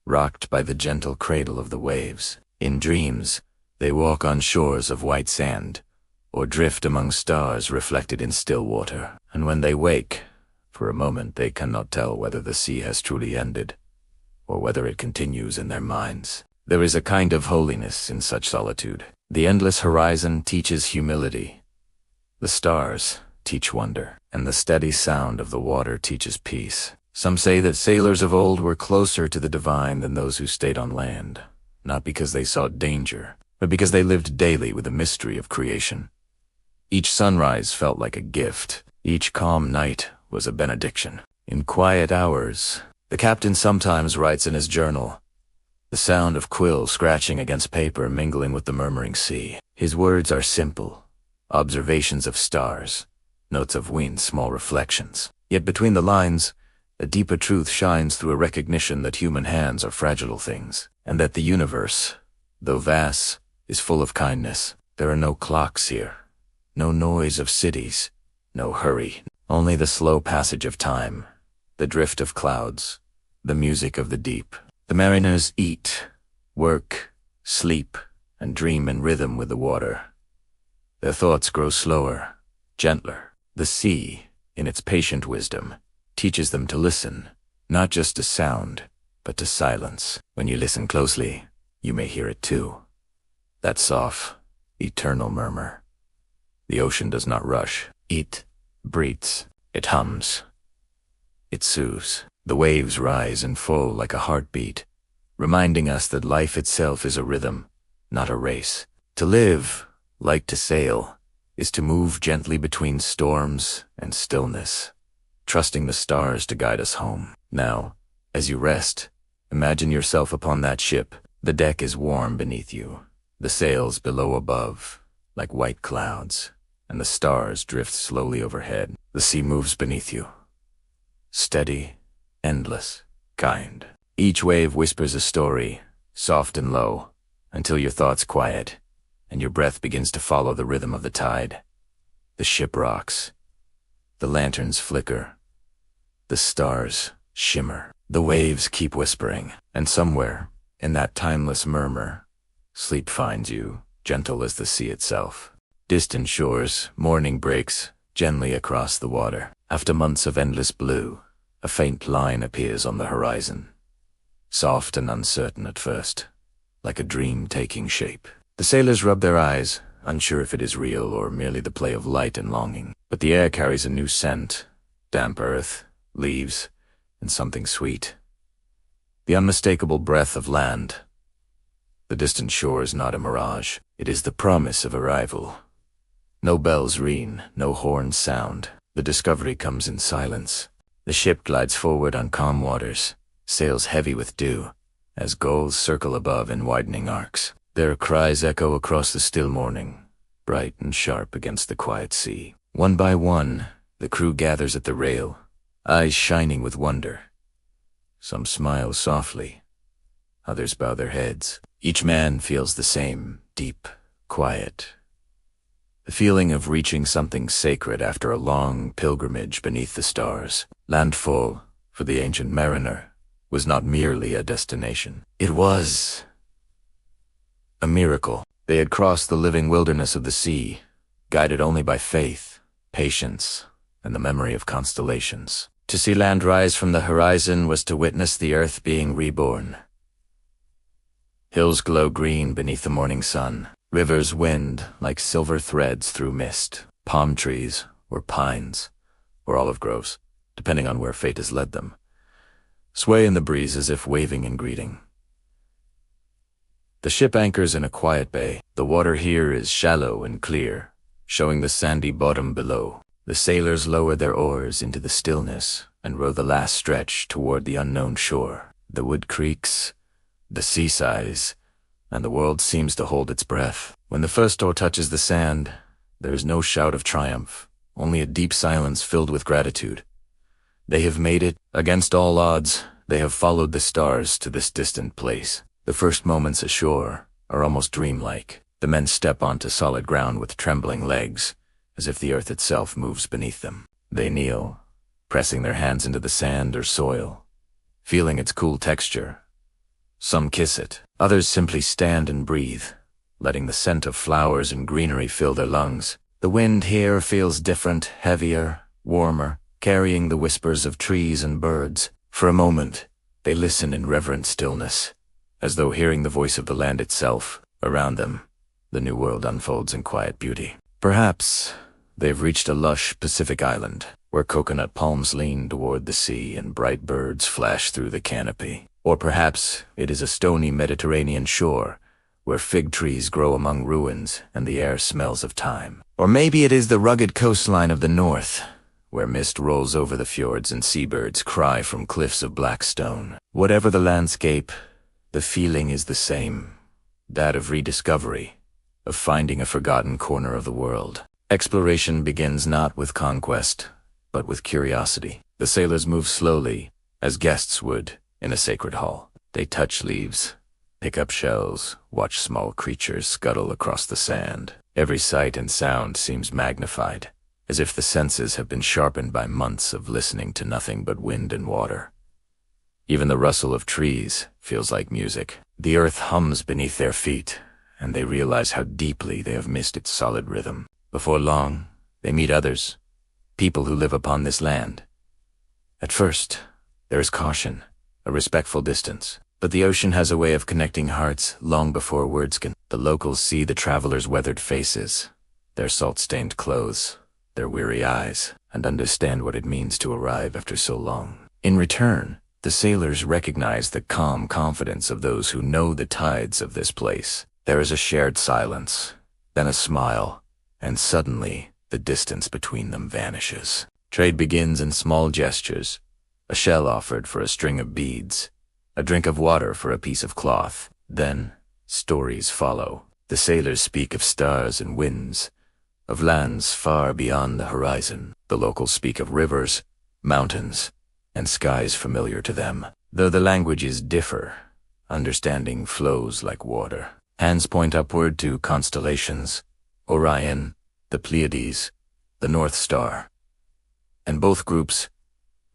rocked by the gentle cradle of the waves. In dreams, they walk on shores of white sand, or drift among stars reflected in still water. And when they wake, for a moment they cannot tell whether the sea has truly ended, or whether it continues in their minds. There is a kind of holiness in such solitude. The endless horizon teaches humility. The stars teach wonder, and the steady sound of the water teaches peace. Some say that sailors of old were closer to the divine than those who stayed on land, not because they sought danger, but because they lived daily with the mystery of creation. Each sunrise felt like a gift. Each calm night was a benediction. In quiet hours, the captain sometimes writes in his journal, the sound of quills scratching against paper mingling with the murmuring sea. His words are simple, observations of stars, notes of wind, small reflections. Yet between the lines, a deeper truth shines through a recognition that human hands are fragile things, and that the universe, though vast, is full of kindness. There are no clocks here, no noise of cities, no hurry, only the slow passage of time, the drift of clouds, the music of the deep. The mariners eat, work, sleep, and dream in rhythm with the water. Their thoughts grow slower, gentler. The sea, in its patient wisdom, teaches them to listen, not just to sound, but to silence. When you listen closely, you may hear it too. That soft, eternal murmur. The ocean does not rush. It breathes. It hums. It soothes. The waves rise and fall like a heartbeat, reminding us that life itself is a rhythm, not a race. To live, like to sail, is to move gently between storms and stillness, trusting the stars to guide us home. Now, as you rest, imagine yourself upon that ship. The deck is warm beneath you, the sails below above, like white clouds, and the stars drift slowly overhead. The sea moves beneath you, steady, endless, kind. Each wave whispers a story, soft and low, until your thoughts quiet, and your breath begins to follow the rhythm of the tide. The ship rocks. The lanterns flicker. The stars shimmer. The waves keep whispering, and somewhere, in that timeless murmur, sleep finds you, gentle as the sea itself. Distant shores, morning breaks gently across the water. After months of endless blue, a faint line appears on the horizon, soft and uncertain at first, like a dream taking shape. The sailors rub their eyes, unsure if it is real or merely the play of light and longing. But the air carries a new scent, damp earth, leaves, and something sweet. The unmistakable breath of land. The distant shore is not a mirage. It is the promise of arrival. No bells ring, no horns sound. The discovery comes in silence. The ship glides forward on calm waters, sails heavy with dew, as gulls circle above in widening arcs. Their cries echo across the still morning, bright and sharp against the quiet sea. One by one, the crew gathers at the rail, eyes shining with wonder. Some smile softly, others bow their heads. Each man feels the same, deep, quiet. The feeling of reaching something sacred after a long pilgrimage beneath the stars. Landfall, for the ancient mariner, was not merely a destination. It was a miracle. They had crossed the living wilderness of the sea, guided only by faith, patience, and the memory of constellations. To see land rise from the horizon was to witness the earth being reborn. Hills glow green beneath the morning sun. Rivers wind like silver threads through mist. Palm trees, or pines, or olive groves, depending on where fate has led them, sway in the breeze as if waving in greeting. The ship anchors in a quiet bay. The water here is shallow and clear, showing the sandy bottom below. The sailors lower their oars into the stillness and row the last stretch toward the unknown shore. The wood creaks, the sea sighs, and the world seems to hold its breath. When the first oar touches the sand, there is no shout of triumph, only a deep silence filled with gratitude. They have made it. Against all odds, they have followed the stars to this distant place. The first moments ashore are almost dreamlike. The men step onto solid ground with trembling legs, as if the earth itself moves beneath them. They kneel, pressing their hands into the sand or soil, feeling its cool texture. Some kiss it. Others simply stand and breathe, letting the scent of flowers and greenery fill their lungs. The wind here feels different, heavier, warmer, carrying the whispers of trees and birds. For a moment, they listen in reverent stillness, as though hearing the voice of the land itself. Around them, the new world unfolds in quiet beauty. Perhaps they've reached a lush Pacific island, where coconut palms lean toward the sea and bright birds flash through the canopy. Or perhaps it is a stony Mediterranean shore, where fig trees grow among ruins and the air smells of time. Or maybe it is the rugged coastline of the north, where mist rolls over the fjords and seabirds cry from cliffs of black stone. Whatever the landscape, the feeling is the same, that of rediscovery, of finding a forgotten corner of the world. Exploration begins not with conquest, but with curiosity. The sailors move slowly, as guests would, in a sacred hall. They touch leaves, pick up shells, watch small creatures scuttle across the sand. Every sight and sound seems magnified, as if the senses have been sharpened by months of listening to nothing but wind and water. Even the rustle of trees feels like music. The earth hums beneath their feet, and they realize how deeply they have missed its solid rhythm. Before long, they meet others, people who live upon this land. At first, there is caution, a respectful distance. But the ocean has a way of connecting hearts long before words can. The locals see the travelers' weathered faces, their salt-stained clothes, their weary eyes, and understand what it means to arrive after so long. In return, the sailors recognize the calm confidence of those who know the tides of this place. There is a shared silence, then a smile, and suddenly the distance between them vanishes. Trade begins in small gestures. A shell offered for a string of beads, a drink of water for a piece of cloth. Then, stories follow. The sailors speak of stars and winds, of lands far beyond the horizon. The locals speak of rivers, mountains, and skies familiar to them. Though the languages differ, understanding flows like water. Hands point upward to constellations, Orion, the Pleiades, the North Star. And both groups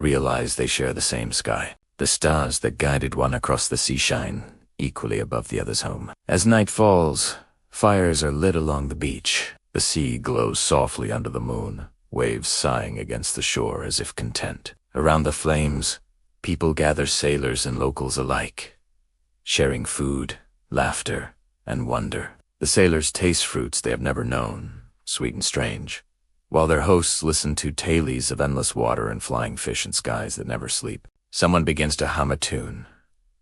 realize they share the same sky. The stars that guided one across the sea shine equally above the other's home. As night falls, fires are lit along the beach. The sea glows softly under the moon, waves sighing against the shore as if content. Around the flames, people gather, sailors and locals alike, sharing food, laughter, and wonder. The sailors taste fruits they have never known, sweet and strange, while their hosts listen to tales of endless water and flying fish and skies that never sleep. Someone begins to hum a tune,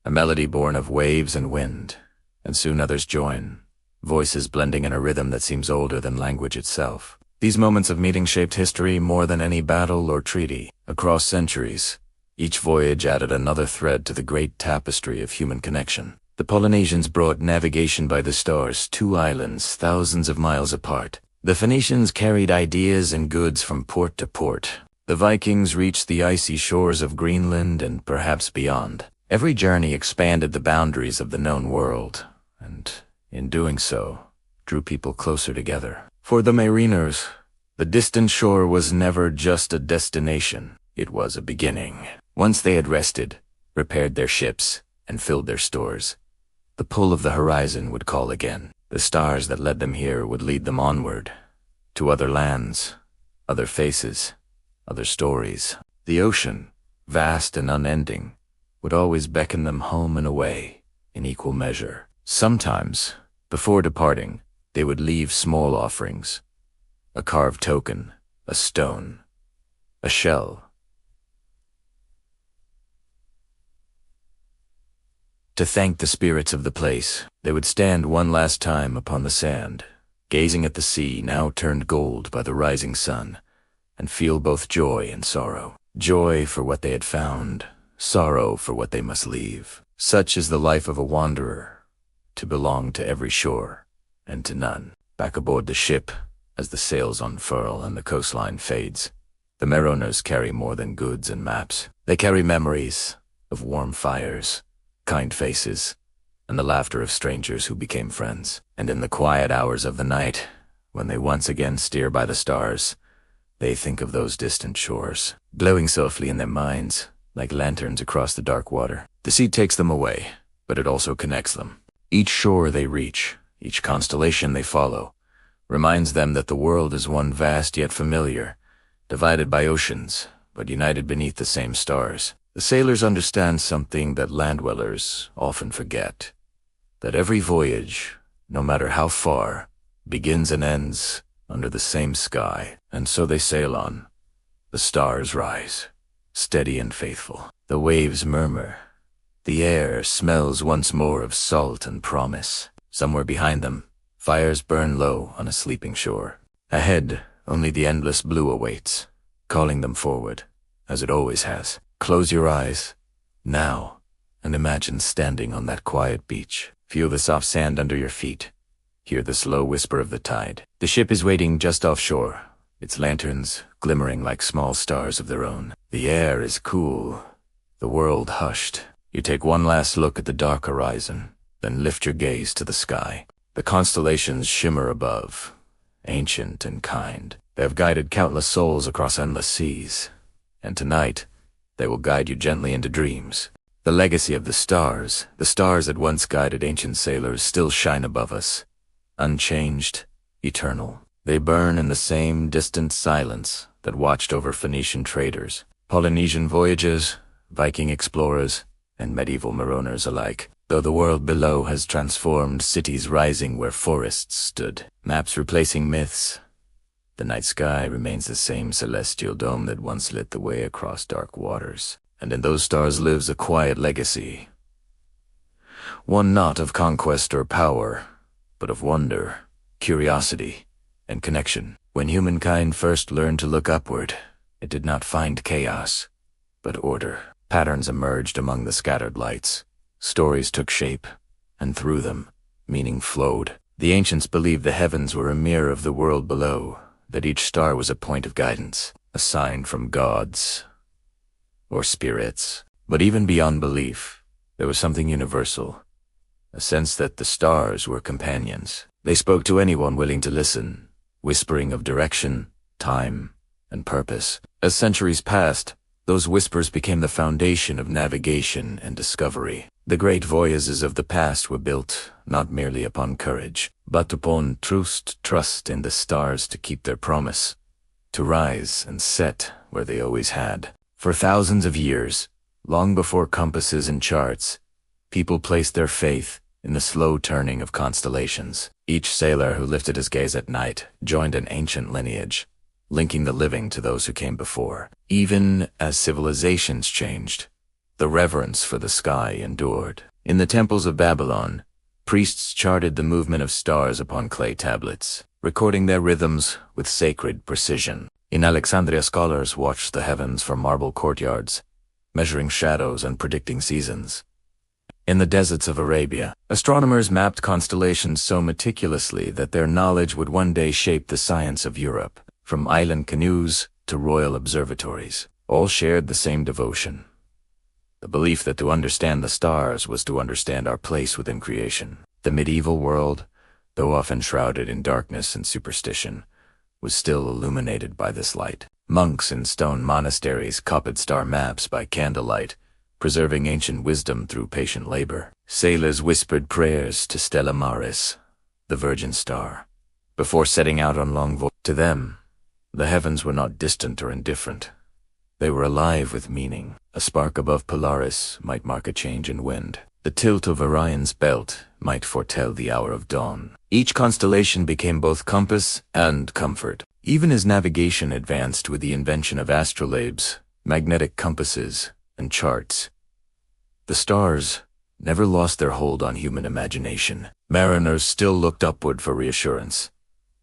a melody born of waves and wind, and soon others join, voices blending in a rhythm that seems older than language itself. These moments of meeting shaped history more than any battle or treaty. Across centuries, each voyage added another thread to the great tapestry of human connection. The Polynesians brought navigation by the stars, 2 islands thousands of miles apart. The Phoenicians carried ideas and goods from port to port. The Vikings reached the icy shores of Greenland and perhaps beyond. Every journey expanded the boundaries of the known world, and in doing so, drew people closer together. For the mariners, the distant shore was never just a destination, it was a beginning. Once they had rested, repaired their ships, and filled their stores, the pull of the horizon would call again. The stars that led them here would lead them onward, to other lands, other faces, other stories. The ocean, vast and unending, would always beckon them home and away, in equal measure. Sometimes, before departing, they would leave small offerings, a carved token, a stone, a shell, to thank the spirits of the place. They would stand one last time upon the sand, gazing at the sea now turned gold by the rising sun, and feel both joy and sorrow. Joy for what they had found, sorrow for what they must leave. Such is the life of a wanderer, to belong to every shore, and to none. Back aboard the ship, as the sails unfurl and the coastline fades, the mariners carry more than goods and maps. They carry memories of warm fires, kind faces, and the laughter of strangers who became friends. And in the quiet hours of the night, when they once again steer by the stars, they think of those distant shores, glowing softly in their minds, like lanterns across the dark water. The sea takes them away, but it also connects them. Each shore they reach, each constellation they follow, reminds them that the world is one vast yet familiar, divided by oceans, but united beneath the same stars. The sailors understand something that land-dwellers often forget, that every voyage, no matter how far, begins and ends under the same sky. And so they sail on. The stars rise, steady and faithful. The waves murmur. The air smells once more of salt and promise. Somewhere behind them, fires burn low on a sleeping shore. Ahead, only the endless blue awaits, calling them forward, as it always has. Close your eyes, now, and imagine standing on that quiet beach. Feel the soft sand under your feet. Hear the slow whisper of the tide. The ship is waiting just offshore, its lanterns glimmering like small stars of their own. The air is cool, the world hushed. You take one last look at the dark horizon, then lift your gaze to the sky. The constellations shimmer above, ancient and kind. They have guided countless souls across endless seas, and tonight, they will guide you gently into dreams. The legacy of the stars that once guided ancient sailors, still shine above us, unchanged, eternal. They burn in the same distant silence that watched over Phoenician traders, Polynesian voyagers, Viking explorers, and medieval mariners alike. Though the world below has transformed, cities rising where forests stood, maps replacing myths, the night sky remains the same celestial dome that once lit the way across dark waters. And in those stars lives a quiet legacy. One not of conquest or power, but of wonder, curiosity, and connection. When humankind first learned to look upward, it did not find chaos, but order. Patterns emerged among the scattered lights. Stories took shape, and through them, meaning flowed. The ancients believed the heavens were a mirror of the world below, that each star was a point of guidance, a sign from gods or spirits. But even beyond belief, there was something universal, a sense that the stars were companions. They spoke to anyone willing to listen, whispering of direction, time, and purpose. As centuries passed, those whispers became the foundation of navigation and discovery. The great voyages of the past were built not merely upon courage, but upon trust in the stars to keep their promise, to rise and set where they always had. For thousands of years, long before compasses and charts, people placed their faith in the slow turning of constellations. Each sailor who lifted his gaze at night joined an ancient lineage, linking the living to those who came before. Even as civilizations changed, the reverence for the sky endured. In the temples of Babylon, priests charted the movement of stars upon clay tablets, recording their rhythms with sacred precision. In Alexandria, scholars watched the heavens from marble courtyards, measuring shadows and predicting seasons. In the deserts of Arabia, astronomers mapped constellations so meticulously that their knowledge would one day shape the science of Europe. From island canoes to royal observatories, all shared the same devotion. The belief that to understand the stars was to understand our place within creation. The medieval world, though often shrouded in darkness and superstition, was still illuminated by this light. Monks in stone monasteries copied star maps by candlelight, preserving ancient wisdom through patient labor. Sailors whispered prayers to Stella Maris, the Virgin Star, before setting out on long voyages. To them, the heavens were not distant or indifferent. They were alive with meaning. A spark above Polaris might mark a change in wind. The tilt of Orion's belt might foretell the hour of dawn. Each constellation became both compass and comfort. Even as navigation advanced with the invention of astrolabes, magnetic compasses, and charts, the stars never lost their hold on human imagination. Mariners still looked upward for reassurance.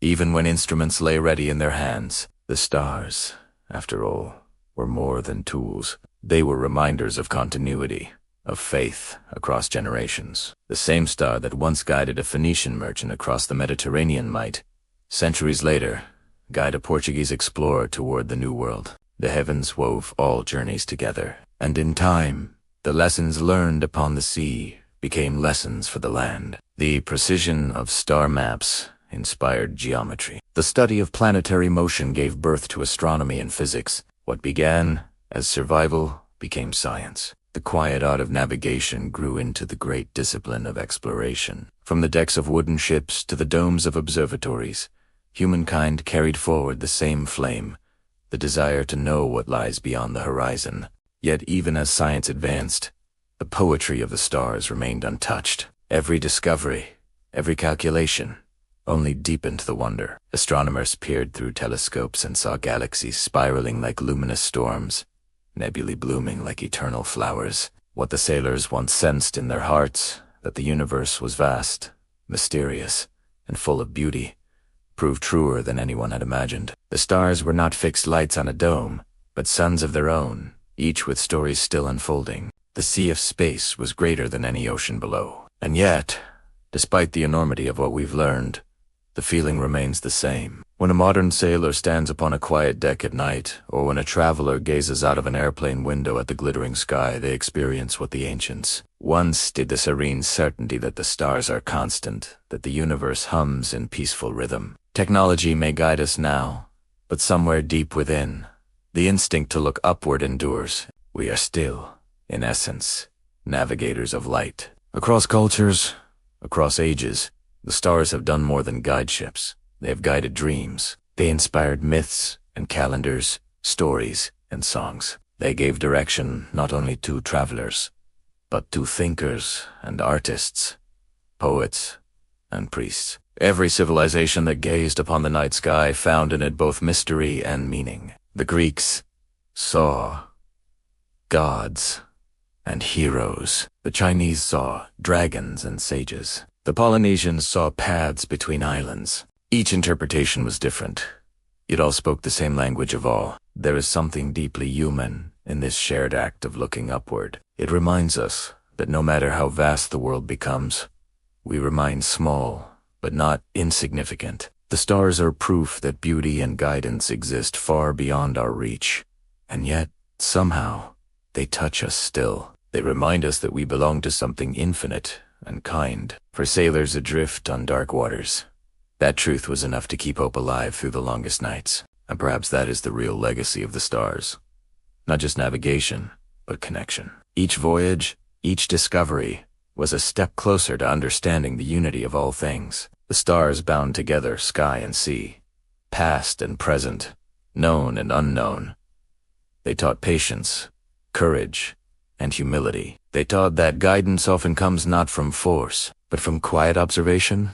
Even when instruments lay ready in their hands, the stars, after all, were more than tools. They were reminders of continuity, of faith across generations. The same star that once guided a Phoenician merchant across the Mediterranean might, centuries later, guide a Portuguese explorer toward the New World. The heavens wove all journeys together, and in time, the lessons learned upon the sea became lessons for the land. The precision of star maps inspired geometry. The study of planetary motion gave birth to astronomy and physics. What began as survival became science. The quiet art of navigation grew into the great discipline of exploration. From the decks of wooden ships to the domes of observatories, humankind carried forward the same flame, the desire to know what lies beyond the horizon. Yet even as science advanced, the poetry of the stars remained untouched. Every discovery, every calculation, only deepened the wonder. Astronomers peered through telescopes and saw galaxies spiraling like luminous storms, nebulae blooming like eternal flowers. What the sailors once sensed in their hearts, that the universe was vast, mysterious, and full of beauty, proved truer than anyone had imagined. The stars were not fixed lights on a dome, but suns of their own, each with stories still unfolding. The sea of space was greater than any ocean below. And yet, despite the enormity of what we've learned, the feeling remains the same. When a modern sailor stands upon a quiet deck at night, or when a traveler gazes out of an airplane window at the glittering sky, they experience what the ancients once did: the serene certainty that the stars are constant, that the universe hums in peaceful rhythm. Technology may guide us now, but somewhere deep within, the instinct to look upward endures. We are still, in essence, navigators of light. Across cultures, across ages, the stars have done more than guide ships. They have guided dreams. They inspired myths and calendars, stories and songs. They gave direction not only to travelers, but to thinkers and artists, poets and priests. Every civilization that gazed upon the night sky found in it both mystery and meaning. The Greeks saw gods and heroes. The Chinese saw dragons and sages. The Polynesians saw paths between islands. Each interpretation was different, yet all spoke the same language of awe. There is something deeply human in this shared act of looking upward. It reminds us that no matter how vast the world becomes, we remain small, but not insignificant. The stars are proof that beauty and guidance exist far beyond our reach, and yet, somehow, they touch us still. They remind us that we belong to something infinite and kind. For sailors adrift on dark waters, that truth was enough to keep hope alive through the longest nights. And perhaps that is the real legacy of the stars. Not just navigation, but connection. Each voyage, each discovery, was a step closer to understanding the unity of all things. The stars bound together sky and sea, past and present, known and unknown. They taught patience, courage, and humility. They taught that guidance often comes not from force, but from quiet observation,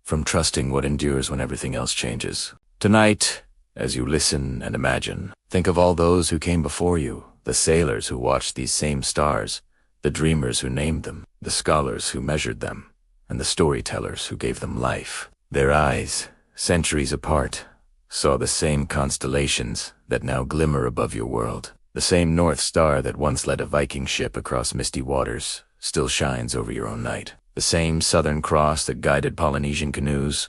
from trusting what endures when everything else changes. Tonight, as you listen and imagine, think of all those who came before you, the sailors who watched these same stars, the dreamers who named them, the scholars who measured them, and the storytellers who gave them life. Their eyes, centuries apart, saw the same constellations that now glimmer above your world. The same North Star that once led a Viking ship across misty waters still shines over your own night. The same southern cross that guided Polynesian canoes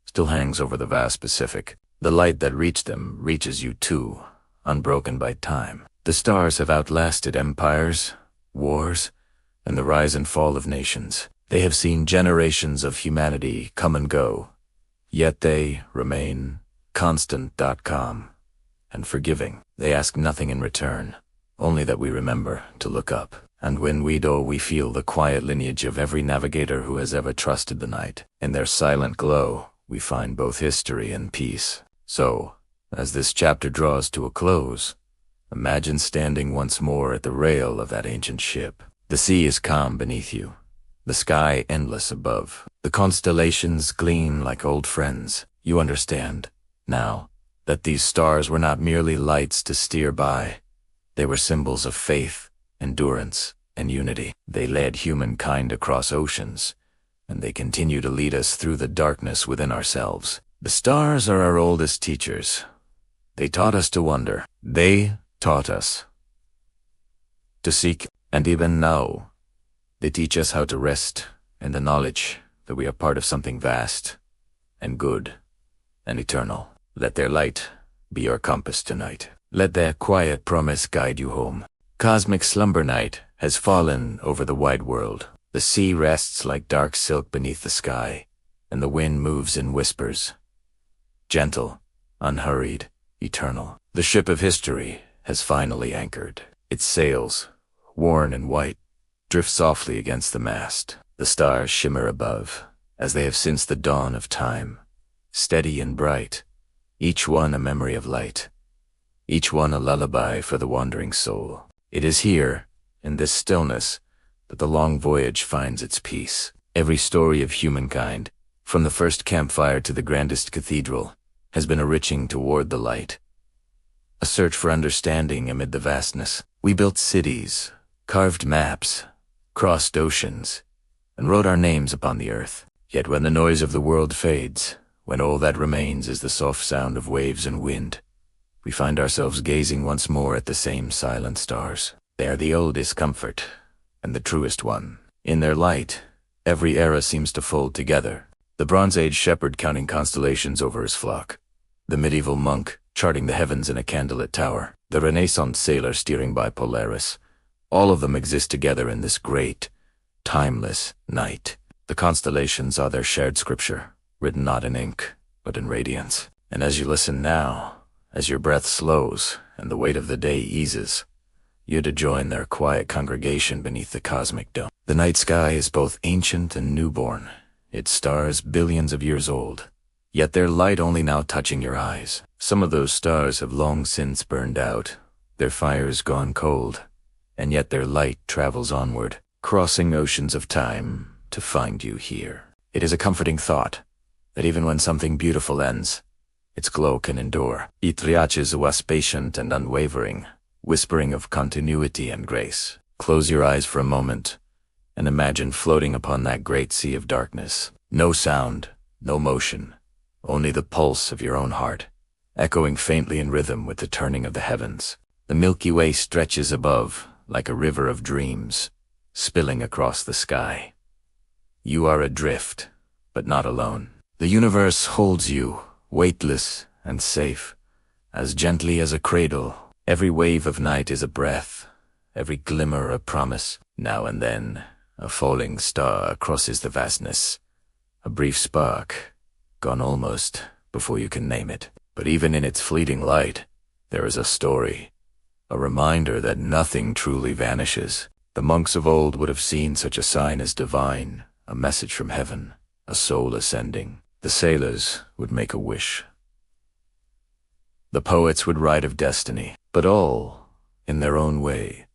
still hangs over the vast Pacific. The light that reached them reaches you too, unbroken by time. The stars have outlasted empires, wars, and the rise and fall of nations. They have seen generations of humanity come and go, yet they remain constant, calm, and forgiving. They ask nothing in return, only that we remember to look up. And when we do, we feel the quiet lineage of every navigator who has ever trusted the night. In their silent glow, we find both history and peace. So, as this chapter draws to a close, imagine standing once more at the rail of that ancient ship. The sea is calm beneath you, the sky endless above. The constellations gleam like old friends. You understand, now, that these stars were not merely lights to steer by. They were symbols of faith, endurance, and unity. They led humankind across oceans, and they continue to lead us through the darkness within ourselves. The stars are our oldest teachers. They taught us to wonder. They taught us to seek, and even now, they teach us how to rest in the knowledge that we are part of something vast, and good, and eternal. Let their light be your compass tonight. Let their quiet promise guide you home. Cosmic slumber night has fallen over the wide world. The sea rests like dark silk beneath the sky, and the wind moves in whispers. Gentle, unhurried, eternal. The ship of history has finally anchored. Its sails, worn and white, drift softly against the mast. The stars shimmer above, as they have since the dawn of time, steady and bright, each one a memory of light, each one a lullaby for the wandering soul. It is here, in this stillness, that the long voyage finds its peace. Every story of humankind, from the first campfire to the grandest cathedral, has been a reaching toward the light, a search for understanding amid the vastness. We built cities, carved maps, crossed oceans, and wrote our names upon the earth. Yet when the noise of the world fades, when all that remains is the soft sound of waves and wind, we find ourselves gazing once more at the same silent stars. They are the oldest comfort, and the truest one. In their light, every era seems to fold together. The Bronze Age shepherd counting constellations over his flock, the medieval monk charting the heavens in a candlelit tower, the Renaissance sailor steering by Polaris. All of them exist together in this great, timeless night. The constellations are their shared scripture, written not in ink, but in radiance. And as you listen now, as your breath slows and the weight of the day eases, you're to join their quiet congregation beneath the cosmic dome. The night sky is both ancient and newborn, its stars billions of years old, yet their light only now touching your eyes. Some of those stars have long since burned out, their fires gone cold, and yet their light travels onward, crossing oceans of time to find you here. It is a comforting thought that even when something beautiful ends, its glow can endure. It reaches was patient and unwavering, whispering of continuity and grace. Close your eyes for a moment and imagine floating upon that great sea of darkness. No sound, no motion, only the pulse of your own heart, echoing faintly in rhythm with the turning of the heavens. The Milky Way stretches above like a river of dreams, spilling across the sky. You are adrift, but not alone. The universe holds you, weightless and safe, as gently as a cradle. Every wave of night is a breath, every glimmer a promise. Now and then, a falling star crosses the vastness, a brief spark, gone almost before you can name it. But even in its fleeting light, there is a story, a reminder that nothing truly vanishes. The monks of old would have seen such a sign as divine, a message from heaven, a soul ascending. The sailors would make a wish. The poets would write of destiny, but all, in their own way,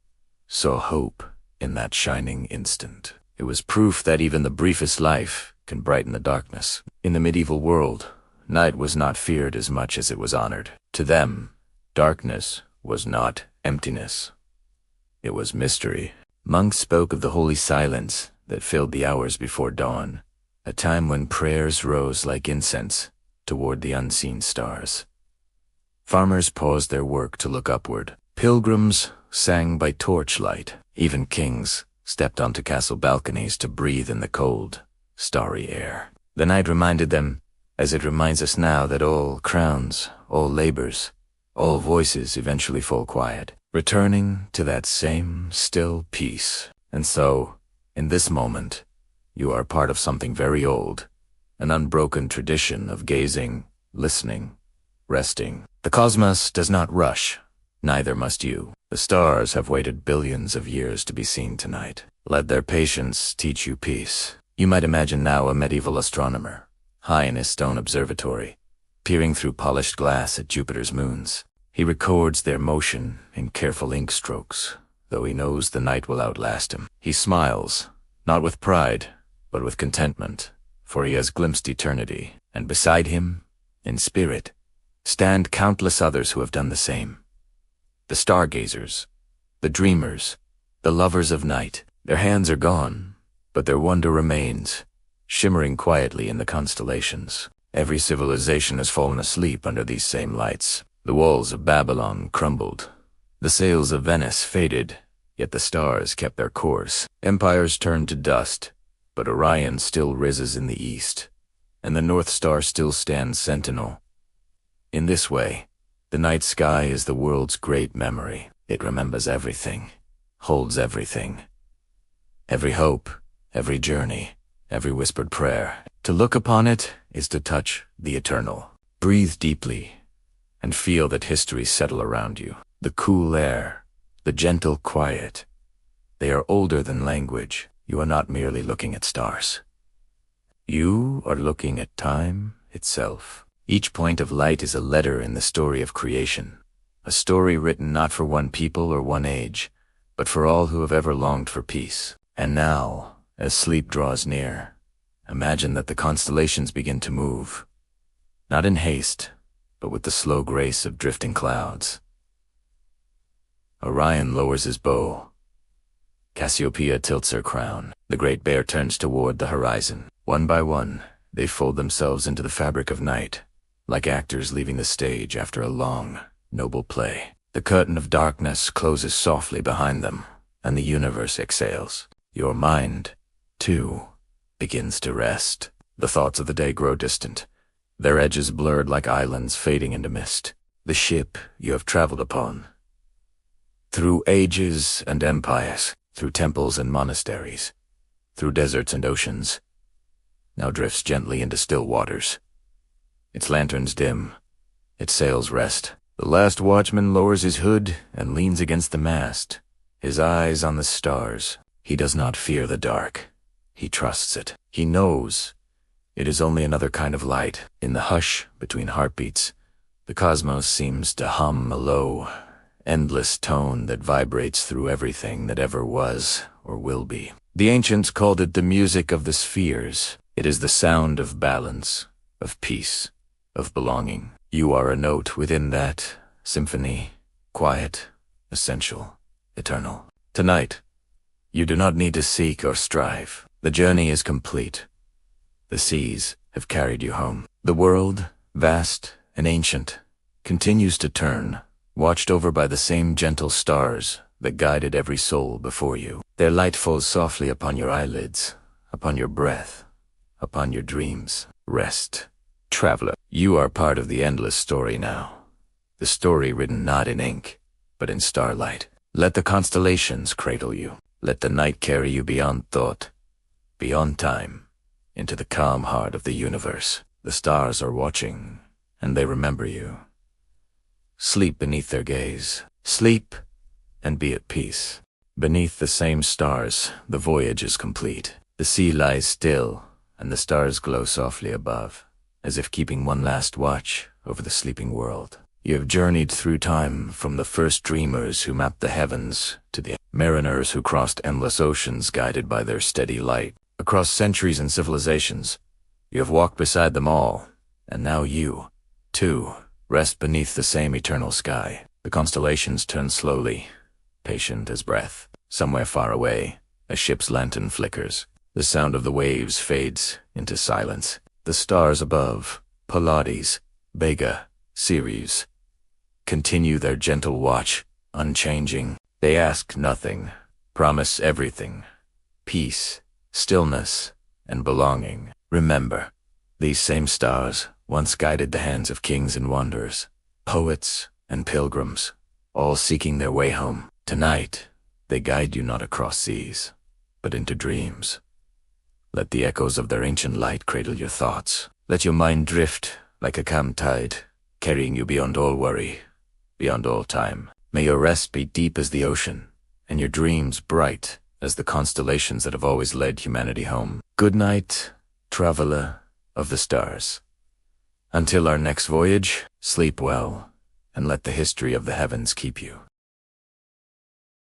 saw hope in that shining instant. It was proof that even the briefest life can brighten the darkness. In the medieval world, night was not feared as much as it was honored. To them, darkness was not emptiness. It was mystery. Monks spoke of the holy silence that filled the hours before dawn, a time when prayers rose like incense toward the unseen stars. Farmers paused their work to look upward. Pilgrims sang by torchlight. Even kings stepped onto castle balconies to breathe in the cold, starry air. The night reminded them, as it reminds us now, that all crowns, all labors, all voices eventually fall quiet, returning to that same still peace. And so, in this moment, you are part of something very old, an unbroken tradition of gazing, listening, resting. The cosmos does not rush, neither must you. The stars have waited billions of years to be seen tonight. Let their patience teach you peace. You might imagine now a medieval astronomer, high in his stone observatory, peering through polished glass at Jupiter's moons. He records their motion in careful ink strokes, though he knows the night will outlast him. He smiles, not with pride, but with contentment, for he has glimpsed eternity, and beside him, in spirit, stand countless others who have done the same. The stargazers, the dreamers, the lovers of night. Their hands are gone, but their wonder remains, shimmering quietly in the constellations. Every civilization has fallen asleep under these same lights. The walls of Babylon crumbled. The sails of Venice faded, yet the stars kept their course. Empires turned to dust, but Orion still rises in the east, and the North Star still stands sentinel. In this way, the night sky is the world's great memory. It remembers everything, holds everything. Every hope, every journey, every whispered prayer. To look upon it is to touch the eternal. Breathe deeply and feel that history settle around you. The cool air, the gentle quiet. They are older than language. You are not merely looking at stars. You are looking at time itself. Each point of light is a letter in the story of creation, a story written not for one people or one age, but for all who have ever longed for peace. And now, as sleep draws near, imagine that the constellations begin to move, not in haste, but with the slow grace of drifting clouds. Orion lowers his bow. Cassiopeia tilts her crown. The Great Bear turns toward the horizon. One by one, they fold themselves into the fabric of night, like actors leaving the stage after a long, noble play. The curtain of darkness closes softly behind them, and the universe exhales. Your mind, too, begins to rest. The thoughts of the day grow distant, their edges blurred like islands fading into mist. The ship you have traveled upon, through ages and empires, through temples and monasteries, through deserts and oceans, now drifts gently into still waters. Its lanterns dim, its sails rest. The last watchman lowers his hood and leans against the mast, his eyes on the stars. He does not fear the dark. He trusts it. He knows it is only another kind of light. In the hush between heartbeats, the cosmos seems to hum a low, endless tone that vibrates through everything that ever was or will be. The ancients called it the music of the spheres. It is the sound of balance, of peace, of belonging. You are a note within that symphony, quiet, essential, eternal. Tonight, you do not need to seek or strive. The journey is complete. The seas have carried you home. The world, vast and ancient, continues to turn, watched over by the same gentle stars that guided every soul before you. Their light falls softly upon your eyelids, upon your breath, upon your dreams. Rest. Traveler, you are part of the endless story now. The story written not in ink, but in starlight. Let the constellations cradle you. Let the night carry you beyond thought, beyond time, into the calm heart of the universe. The stars are watching, and they remember you. Sleep beneath their gaze. Sleep, and be at peace. Beneath the same stars, the voyage is complete. The sea lies still, and the stars glow softly above, as if keeping one last watch over the sleeping world. You have journeyed through time, from the first dreamers who mapped the heavens to the mariners who crossed endless oceans guided by their steady light. Across centuries and civilizations, you have walked beside them all, and now you, too, rest beneath the same eternal sky. The constellations turn slowly, patient as breath. Somewhere far away, a ship's lantern flickers. The sound of the waves fades into silence. The stars above, Pleiades, Vega, Ceres, continue their gentle watch, unchanging. They ask nothing, promise everything, peace, stillness, and belonging. Remember, these same stars once guided the hands of kings and wanderers, poets and pilgrims, all seeking their way home. Tonight, they guide you not across seas, but into dreams. Let the echoes of their ancient light cradle your thoughts. Let your mind drift like a calm tide, carrying you beyond all worry, beyond all time. May your rest be deep as the ocean, and your dreams bright as the constellations that have always led humanity home. Good night, traveler of the stars. Until our next voyage, sleep well, and let the history of the heavens keep you.